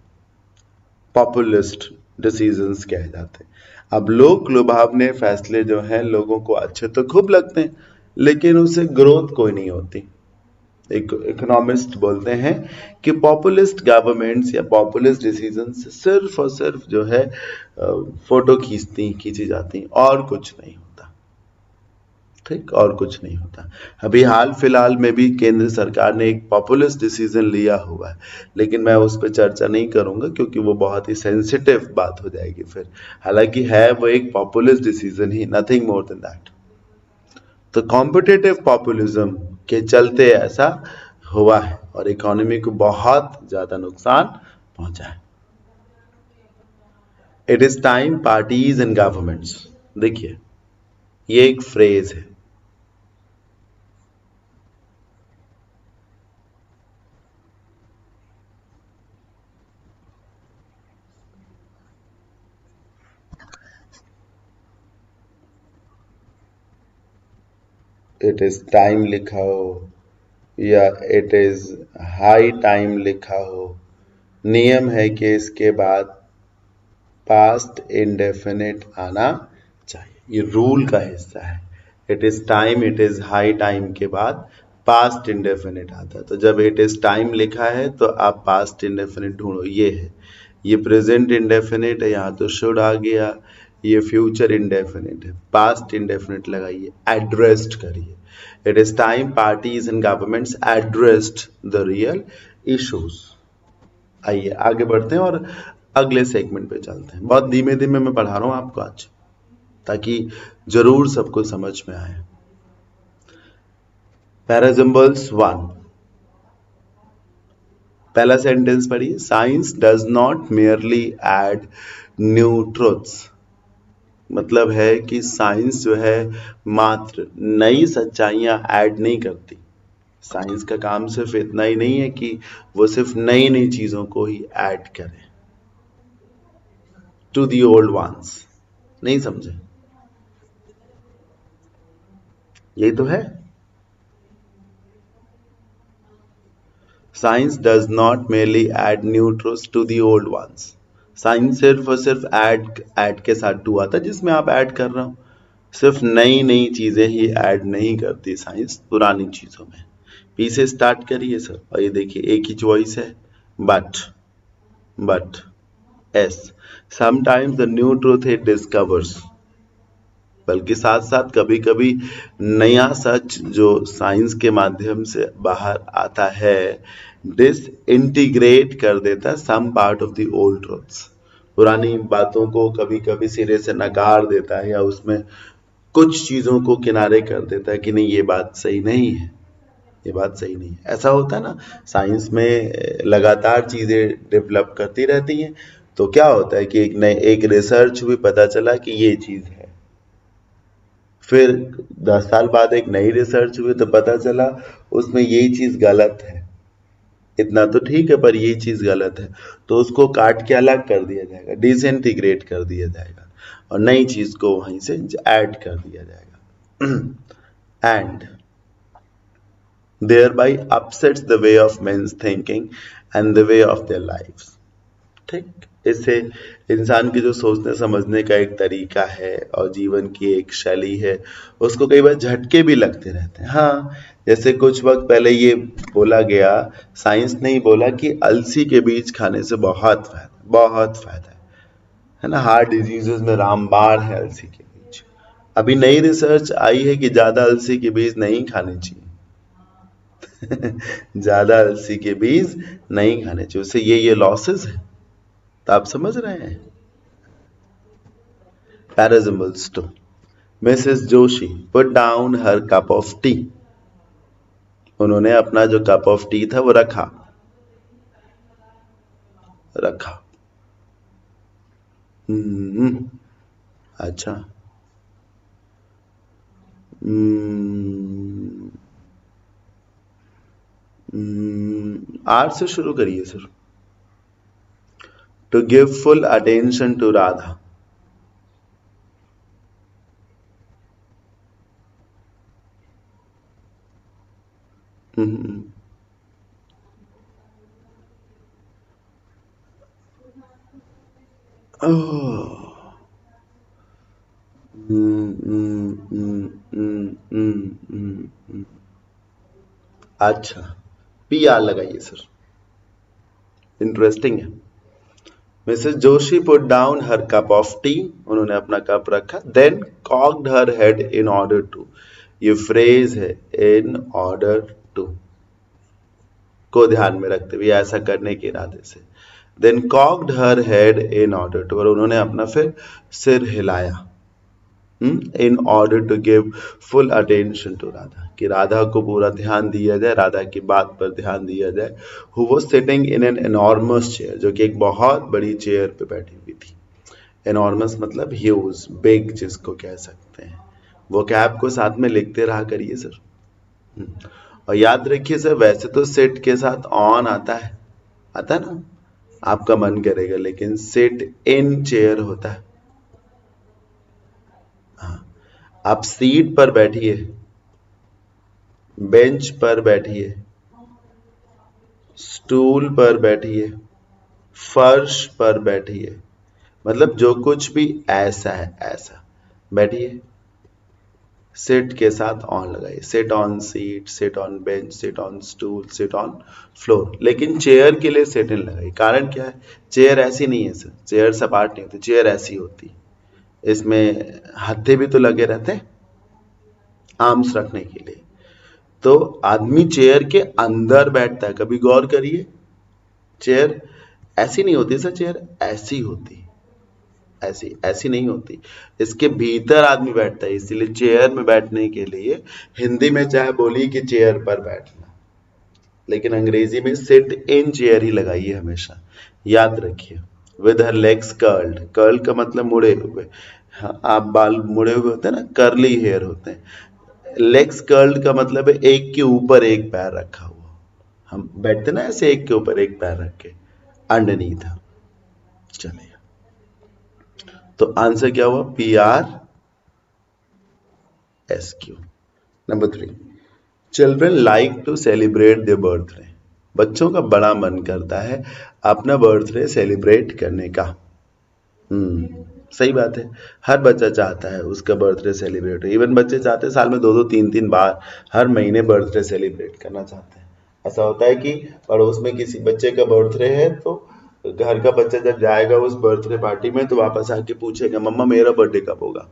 पॉपुलिस्ट डिसीजंस कहे जाते हैं। अब लोक लुभावने फैसले जो हैं लोगों को अच्छे तो खूब लगते हैं, लेकिन उससे ग्रोथ कोई नहीं होती। इकोनॉमिस्ट बोलते हैं कि पॉपुलिस्ट गवर्नमेंट्स या पॉपुलिस्ट डिसीजन सिर्फ और सिर्फ जो है फोटो खींची जाती और कुछ नहीं होता। ठीक, और कुछ नहीं होता। अभी हाल फिलहाल में भी केंद्र सरकार ने एक पॉपुलिस्ट डिसीजन लिया हुआ है, लेकिन मैं उस पर चर्चा नहीं करूंगा क्योंकि वो बहुत ही सेंसिटिव बात हो जाएगी फिर। हालांकि है वो एक populist decision he, nothing more than that. तो कॉम्पिटिटिव पॉपुलिज्म के चलते ऐसा हुआ है और इकोनॉमी को बहुत ज्यादा नुकसान पहुंचा है। It is time parties and governments, देखिए ये एक फ्रेज है। इट इज टाइम लिखा हो या इट इज हाई टाइम लिखा हो, नियम है कि इसके बाद पास्ट इंडेफिनिट आना चाहिए, ये रूल का हिस्सा है। It is time, it is high time के बाद पास्ट इंडेफिनिट आता है। तो जब इट इज टाइम लिखा है तो आप पास्ट इंडेफिनिट ढूंढो, ये है। ये प्रेजेंट इंडेफिनिट है, यहाँ तो शुड आ गया। ये फ्यूचर इंडेफिनिट है, पास्ट इंडेफिनिट लगाइए, एड्रेस्ड करिए। It is time parties and governments addressed the real issues. आइए आगे बढ़ते हैं और अगले सेगमेंट पे चलते हैं। बहुत धीमे धीमे मैं पढ़ा रहा हूं आपको आज, ताकि जरूर सबको समझ में आए। पैराजिम्बल्स 1, पहला सेंटेंस पढ़िए। Science does not merely add new truths, मतलब है कि साइंस जो है मात्र नई सच्चाइयां ऐड नहीं करती। साइंस का काम सिर्फ इतना ही नहीं है कि वो सिर्फ नई नई चीजों को ही ऐड करे टू दी ओल्ड वंस। नहीं समझे? यही तो है। Science does not merely add new truths to the old ones. Science सिर्फ और सिर्फ ऐड के साथ टू आता है जिसमें आप ऐड कर रहा हो। सिर्फ नई नई चीजें ही ऐड नहीं करती साइंस पुरानी चीजों में। पी से स्टार्ट करिए सर, और ये देखिए एक ही चॉइस है, but S sometimes the new truth it discovers, बल्कि साथ साथ कभी कभी नया सच जो साइंस के माध्यम से बाहर आता है डिस इंटीग्रेट कर देता है some part of the old truths. पुरानी बातों को कभी कभी सिरे से नकार देता है या उसमें कुछ चीजों को किनारे कर देता है कि नहीं ये बात सही नहीं है, ये बात सही नहीं है। ऐसा होता है ना, साइंस में लगातार चीजें डेवलप करती रहती हैं। तो क्या होता है कि एक रिसर्च हुई, पता चला कि ये चीज है, फिर 10 साल बाद एक नई रिसर्च हुई तो पता चला उसमें यही चीज गलत है। इतना तो ठीक है पर ये चीज गलत है, तो उसको काट के अलग कर दिया जाएगा, डिसइंटीग्रेट कर दिया जाएगा और नई चीज को वहीं से ऐड कर दिया जाएगा। And thereby upsets the way of men's thinking and the way of their lives। ठीक, इससे इंसान की जो सोचने समझने का एक तरीका है और जीवन की एक शैली है उसको कई बार झटके भी लगते रहते हैं। हाँ, जैसे कुछ वक्त पहले ये बोला गया, साइंस ने ही बोला कि अलसी के बीज खाने से बहुत फायदा है ना। हार्ट डिजीजेस में रामबाण है अलसी के बीज। अभी नई रिसर्च आई है कि ज्यादा अलसी के बीज नहीं खाने चाहिए। ज्यादा अलसी के बीज नहीं खाने चाहिए, उससे ये लॉसेस है। तो आप समझ रहे हैं। पैराजिम्बल्स 2, Mrs Joshi put down her cup of tea, उन्होंने अपना जो कप ऑफ टी था वो रखा। अच्छा। आर से शुरू करिए sir. To give full attention to Radha, अच्छा पी आर लगाइए सर, इंटरेस्टिंग है। Mrs Joshi put down her cup of tea, उन्होंने अपना कप रखा, then cocked her head in order to, ये फ्रेज है इन ऑर्डर टू को ध्यान में रखते हुए, ऐसा करने के इरादे से। Then cocked her head in order to, और उन्होंने अपना फिर सिर हिलाया in order to give full attention to Radha, कि राधा को पूरा ध्यान दिया जाए, राधा की बात पर ध्यान दिया जाए। Who was sitting in an enormous chair, जो कि एक बहुत बड़ी चेयर पे बैठी हुई थी। एनॉर्मस मतलब ह्यूज, बिग जिसको कह सकते हैं। वो कैप को साथ में लिखते रहा करिए सर। और याद रखिए सर, वैसे तो सिट के साथ ऑन आता है ना, आपका मन करेगा, लेकिन सिट इन चेयर होता है। आप सीट पर बैठिए, बेंच पर बैठिए, स्टूल पर बैठिए, फर्श पर बैठिए, मतलब जो कुछ भी ऐसा है ऐसा बैठिए। सिट के साथ ऑन लगाइए, sit on seat, sit on bench, sit on stool, sit on floor, लेकिन चेयर के लिए सिट इन लगाइए। कारण क्या है, चेयर ऐसी नहीं है सर, चेयर सपाट नहीं होती, चेयर ऐसी होती, इसमें हत्थे भी तो लगे रहते हैं आर्म्स रखने के लिए। तो आदमी चेयर के अंदर बैठता है, कभी गौर करिए, चेयर ऐसी नहीं होती सर, चेयर ऐसी होती, ऐसी नहीं होती, इसके भीतर आदमी बैठता है। इसीलिए चेयर में बैठने के लिए हिंदी में चाहे बोलिए कि चेयर पर बैठना, लेकिन अंग्रेजी में सिट इन चेयर ही लगाइए हमेशा, याद रखिए। With her legs curled, curl का मतलब मुड़े हुए, हाँ, आप बाल मुड़े हुए होते हैं ना, कर्ली हेयर होते हैं। लेग्स कर्ल्ड का मतलब है एक के ऊपर एक पैर रखा हुआ, हम बैठते ना ऐसे एक के ऊपर एक पैर रख के, अंडरनीथ। चलिए, तो आंसर क्या हुआ, P R S Q. Number 3, children like to celebrate their birthday, बच्चों का बड़ा मन करता है अपना बर्थडे सेलिब्रेट करने का। सही बात है, हर बच्चा चाहता है उसका बर्थडे सेलिब्रेट हो। इवन बच्चे चाहते हैं साल में 2-2 3-3 बार हर महीने बर्थडे सेलिब्रेट करना चाहते हैं। ऐसा होता है कि पड़ोस में किसी बच्चे का बर्थडे है, तो घर का बच्चा जब जाएगा उस बर्थडे पार्टी में, तो वापस आके पूछेगा मम्मा मेरा बर्थडे कब होगा,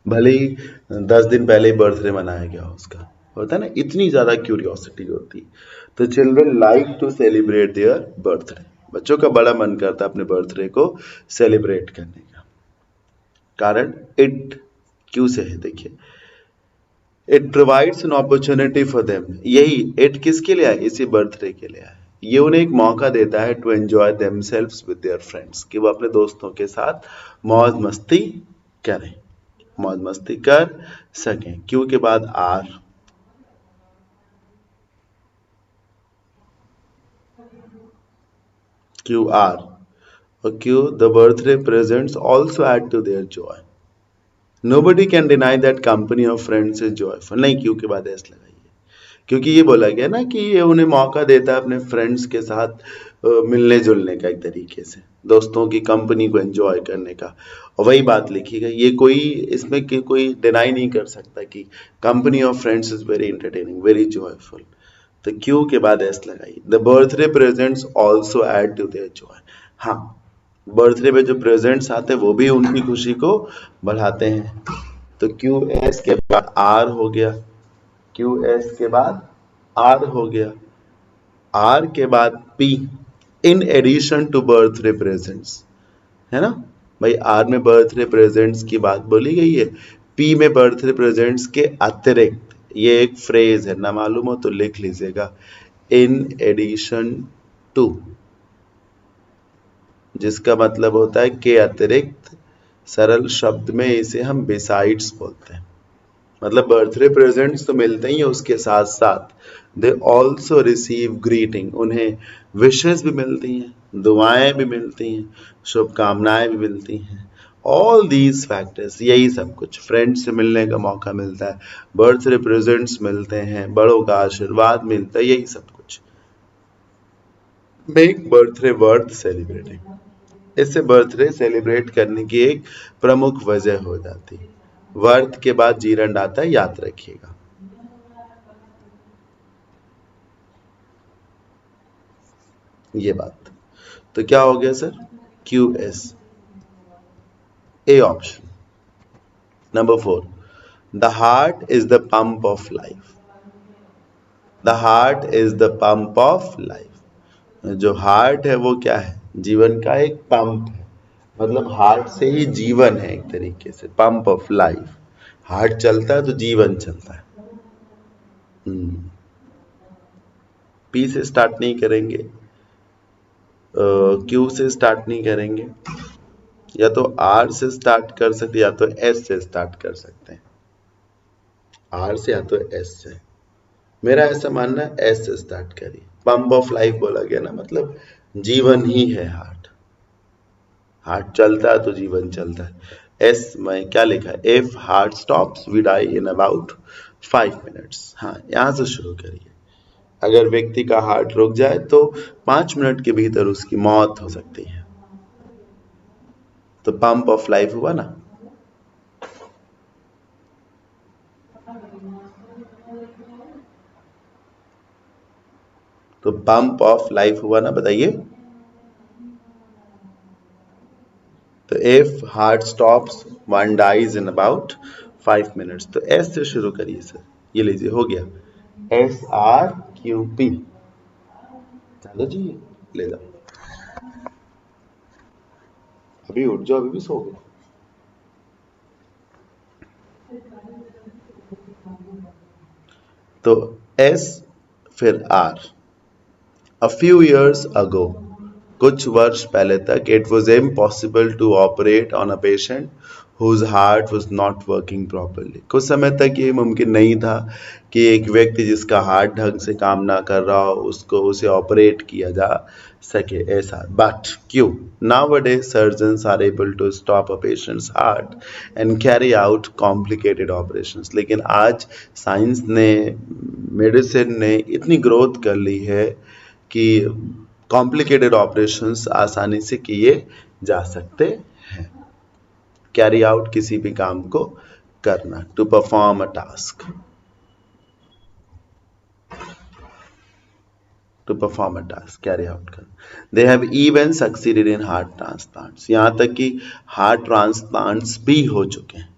भले ही 10 दिन पहले ही बर्थडे मनाया गया हो उसका, होता है ना, इतनी ज्यादा क्यूरियोसिटी होती है। तो children like to celebrate their birthday, बच्चों का बड़ा मन करता है अपने बर्थडे को सेलिब्रेट करने का। कारण इट क्यों से है, देखिए, it provides an opportunity for them, यही इट किसके लिए है, इसी बर्थडे के लिए है। ये उन्हें एक मौका देता है to enjoy themselves with their friends, कि वो अपने दोस्तों के साथ मौज मस्ती करें, मौज मस्ती कर सकें। क्यू के बाद आर, क्यू आर, और Q the birthday presents also add to their joy, nobody can deny that company of friends is joyful, नहीं, क्यू के बाद एस लगाइए, क्योंकि ये बोला गया ना कि ये उन्हें मौका देता है अपने फ्रेंड्स के साथ मिलने जुलने का, एक तरीके से दोस्तों की कंपनी को एंजॉय करने का। और वही बात लिखी गई, ये कोई इसमें कोई डिनाई नहीं कर सकता कि company of friends is very entertaining, very joyful. तो क्यू के बाद एस लगाइए। The birthday presents also add to their joy, हाँ, बर्थडे में जो प्रेजेंट्स आते हैं वो भी उनकी खुशी को बढ़ाते हैं। तो क्यू एस के बाद आर हो गया, क्यू एस के बाद आर हो गया, आर के बाद P, in addition to birthday presents, है ना भाई, आर में बर्थडे प्रेजेंट्स की बात बोली गई है, पी में बर्थडे प्रेजेंट्स के अतिरिक्त, ये एक फ्रेज है, ना मालूम हो तो लिख लीजिएगा, इन एडिशन टू, जिसका मतलब होता है के अतिरिक्त, सरल शब्द में इसे हम बिसाइड्स बोलते हैं। मतलब बर्थडे प्रेजेंट्स तो मिलते ही है, उसके साथ साथ दे ऑल्सो रिसीव ग्रीटिंग, उन्हें विशेस भी मिलती हैं, दुआएं भी मिलती हैं, शुभकामनाएं भी मिलती हैं। ऑल दीज फैक्टर्स, यही सब कुछ, फ्रेंड्स से मिलने का मौका मिलता है, बर्थडे प्रेजेंट्स मिलते हैं, बड़ों का आशीर्वाद मिलता है, यही सब कुछ मेक बर्थडे वर्थ सेलिब्रेटिंग, इससे बर्थडे सेलिब्रेट करने की एक प्रमुख वजह हो जाती है। वर्थ के बाद जीरंड आता है, याद रखिएगा। ये बात। तो क्या हो गया sir? Q S, A option. Number 4, the heart is the pump of life. The heart is the pump of life. जो हार्ट है वो क्या है? जीवन का एक पंप है, मतलब हार्ट से ही जीवन है एक तरीके से, पंप ऑफ लाइफ। हार्ट चलता है तो जीवन चलता है। पी से स्टार्ट नहीं करेंगे, क्यू से स्टार्ट नहीं करेंगे, या तो आर से स्टार्ट कर सकते या तो एस से स्टार्ट कर सकते हैं। आर से या तो एस से। मेरा ऐसा मानना है एस से स्टार्ट करिए। पंप ऑफ लाइफ बोला गया ना, मतलब जीवन ही है हार्ट। हार्ट चलता है तो जीवन चलता है। एस में क्या लिखा है? If heart stops we die in about 5 minutes. हाँ, यहां से शुरू करिए। अगर व्यक्ति का हार्ट रुक जाए तो 5 मिनट के भीतर उसकी मौत हो सकती है। तो पंप ऑफ लाइफ हुआ ना। तो पंप ऑफ लाइफ हुआ ना, बताइए। तो if heart stops one dies in about 5 minutes. तो एस से शुरू करिए सर। ये लीजिए, हो गया SRQP। चलो जी, ले लो। अभी उठ जाओ, अभी भी सो गए। तो S फिर R। A few years ago, कुछ वर्ष पहले तक, it was impossible to operate on a patient whose heart was not working properly। कुछ समय तक ये मुमकिन नहीं था कि एक व्यक्ति जिसका हार्ट ढंग से काम ना कर रहा हो उसे ऑपरेट किया जा सके, ऐसा। बट क्यों? Nowadays surgeons are able to stop a patient's heart and carry out complicated operations। लेकिन आज साइंस ने, मेडिसिन ने इतनी ग्रोथ कर ली है कि कॉम्प्लिकेटेड ऑपरेशंस आसानी से किए जा सकते हैं। कैरी आउट, किसी भी काम को करना, to perform a task, to perform a task, carry out करना। They have even succeeded in heart transplants, यहाँ तक कि हार्ट ट्रांसप्लांट्स भी हो चुके हैं।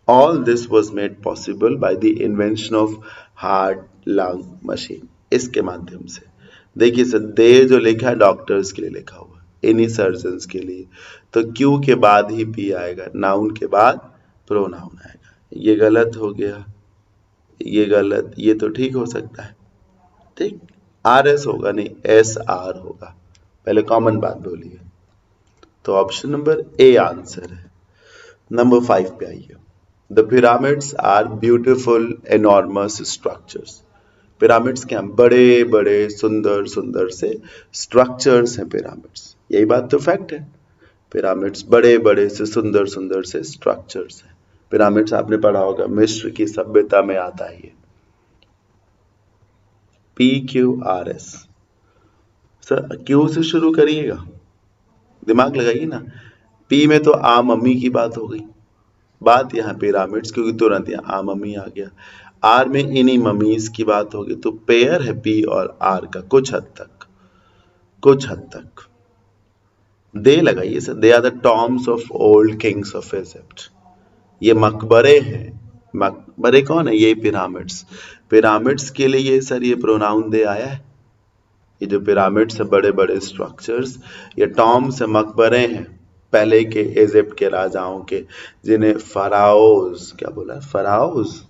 All this was made possible by the invention of heart lung machine। इसके माध्यम से देखिए सर, दे जो लिखा है डॉक्टर्स के लिए लिखा हुआ, इन्हीं सर्जन्स के लिए। तो क्यू के बाद ही पी आएगा, नाउन के बाद प्रोनाउन आएगा। ये गलत हो गया, ये गलत, ये तो ठीक हो सकता है। ठीक, आर एस होगा नहीं, एस आर होगा। पहले कॉमन बात बोलिए। तो ऑप्शन नंबर ए आंसर है। नंबर 5 पे आइए। The pyramids are beautiful enormous structures। Pyramids क्या? बड़े बड़े सुंदर सुंदर से स्ट्रक्चर्स हैं पिरामिड्स। यही बात तो फैक्ट है। पिरामिड्स बड़े बड़े से सुंदर सुंदर से स्ट्रक्चर्स हैं। पिरामिड्स आपने पढ़ा होगा, मिस्र की सभ्यता में आता है ये। PQRS। सर क्यू से शुरू करिएगा, दिमाग लगाइए ना। पी में तो आ मम्मी की बात हो गई, बात यहाँ पिरामिड्स, क्योंकि तुरंत यहाँ आ मम्मी आ गया। आर में इन्हीं मम्मीज की बात होगी, तो पेयर है पी और आर का कुछ हद तक, कुछ हद तक। दे लगाइए sir. They are the tombs of old kings of Egypt. ये मकबरे हैं। मकबरे कौन है? ये पिरामिड्स। पिरामिड्स के लिए ये सर, ये प्रोनाउन दे आया है। ये जो पिरामिड्स है, बड़े बड़े स्ट्रक्चर्स, ये टॉम्स है, मकबरे हैं पहले के इजिप्ट के राजाओं के, जिन्हें फराओज, क्या बोला, फराओज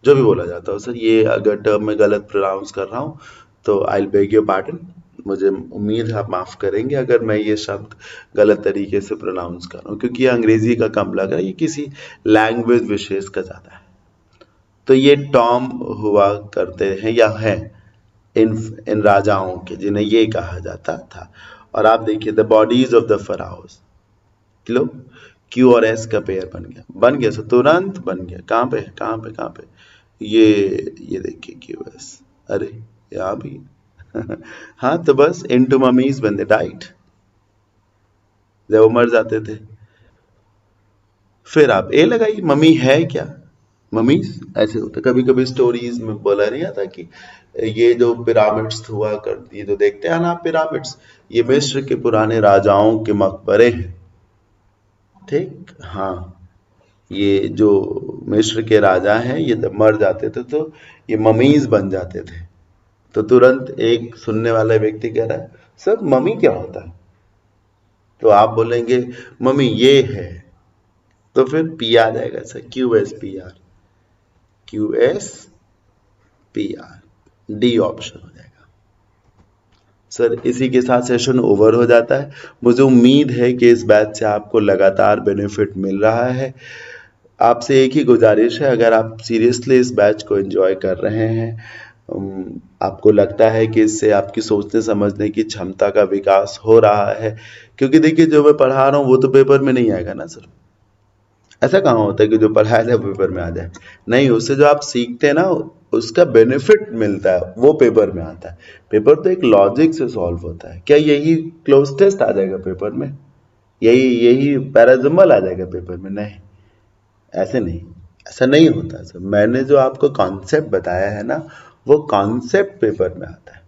जो भी बोला जाता हो सर। ये अगर टर्म में गलत प्रोनाउंस कर रहा हूँ तो I will bag your pardon. मुझे उम्मीद है आप माफ करेंगे अगर मैं ये शब्द गलत तरीके से प्रोनाउंस कर रहा हूँ, क्योंकि ये अंग्रेजी का कम लग रहा है, ये किसी लैंग्वेज विशेष का ज्यादा है। तो ये टॉम हुआ करते हैं या हैं इन राजाओं के, जिन्हें ये कहा जाता था। और आप देखिए, the bodies of the pharaohs, लो क्यू और एस का पेयर बन गया, बन गया सर, तुरंत बन गया। कहाँ पे, कहाँ पे, कहाँ पे? ये देखिए क्यू एस, अरे यहाँ भी हाँ, तो बस into mummies when they died, जब वो मर जाते थे। फिर आप ए लगाइए, मम्मी है क्या? ममीज ऐसे होता है। कभी कभी स्टोरीज में बोला नहीं आता कि ये जो पिरामिड्स हुआ करती, ये जो देखते हैं ना आप पिरामिड्स, ये मिस्र के पुराने राजाओं के मकबरे हैं। ठीक, हाँ, ये जो मिस्र के राजा हैं, ये जब मर जाते थे तो ये ममीज बन जाते थे। तो तुरंत एक सुनने वाला व्यक्ति कह रहा है, सर मम्मी क्या होता है? तो आप बोलेंगे मम्मी ये है, तो फिर पी आ जाएगा sir, QSPR, QSPR, D option हो जाएगा सर। इसी के साथ सेशन ओवर हो जाता है। मुझे उम्मीद है कि इस बैच से आपको लगातार बेनिफिट मिल रहा है। आपसे एक ही गुजारिश है, अगर आप सीरियसली इस बैच को एंजॉय कर रहे हैं, आपको लगता है कि इससे आपकी सोचने समझने की क्षमता का विकास हो रहा है, क्योंकि देखिए जो मैं पढ़ा रहा हूँ वो तो पेपर में नहीं आएगा ना सर। ऐसा कहाँ होता है कि जो पढ़ाया जाए पेपर में आ जाए? नहीं, उससे जो आप सीखते हैं ना, उसका बेनिफिट मिलता है, वो पेपर में आता है। पेपर तो एक लॉजिक से सॉल्व होता है। क्या यही क्लोज टेस्ट आ जाएगा पेपर में? यही यही पैराजम्बल आ जाएगा पेपर में? नहीं, ऐसे नहीं, ऐसा नहीं होता सर। मैंने जो आपको कॉन्सेप्ट बताया है ना, वो कॉन्सेप्ट पेपर में आता है।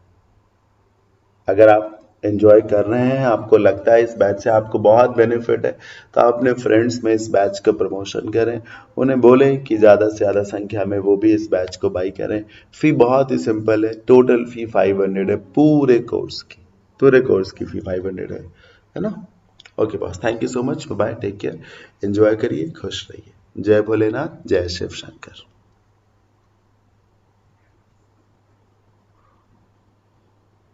अगर आप एंजॉय कर रहे हैं, आपको लगता है इस बैच से आपको बहुत बेनिफिट है, तो आप अपने फ्रेंड्स में इस बैच का प्रमोशन करें, उन्हें बोलें कि ज़्यादा से ज़्यादा संख्या में वो भी इस बैच को बाई करें। फी बहुत ही सिंपल है, टोटल फी 500 है, पूरे कोर्स की फी 500 है ना। Okay boss, thank you so much, bye, take care, enjoy करिए, खुश रहिए। जय भोलेनाथ, जय शिव शंकर।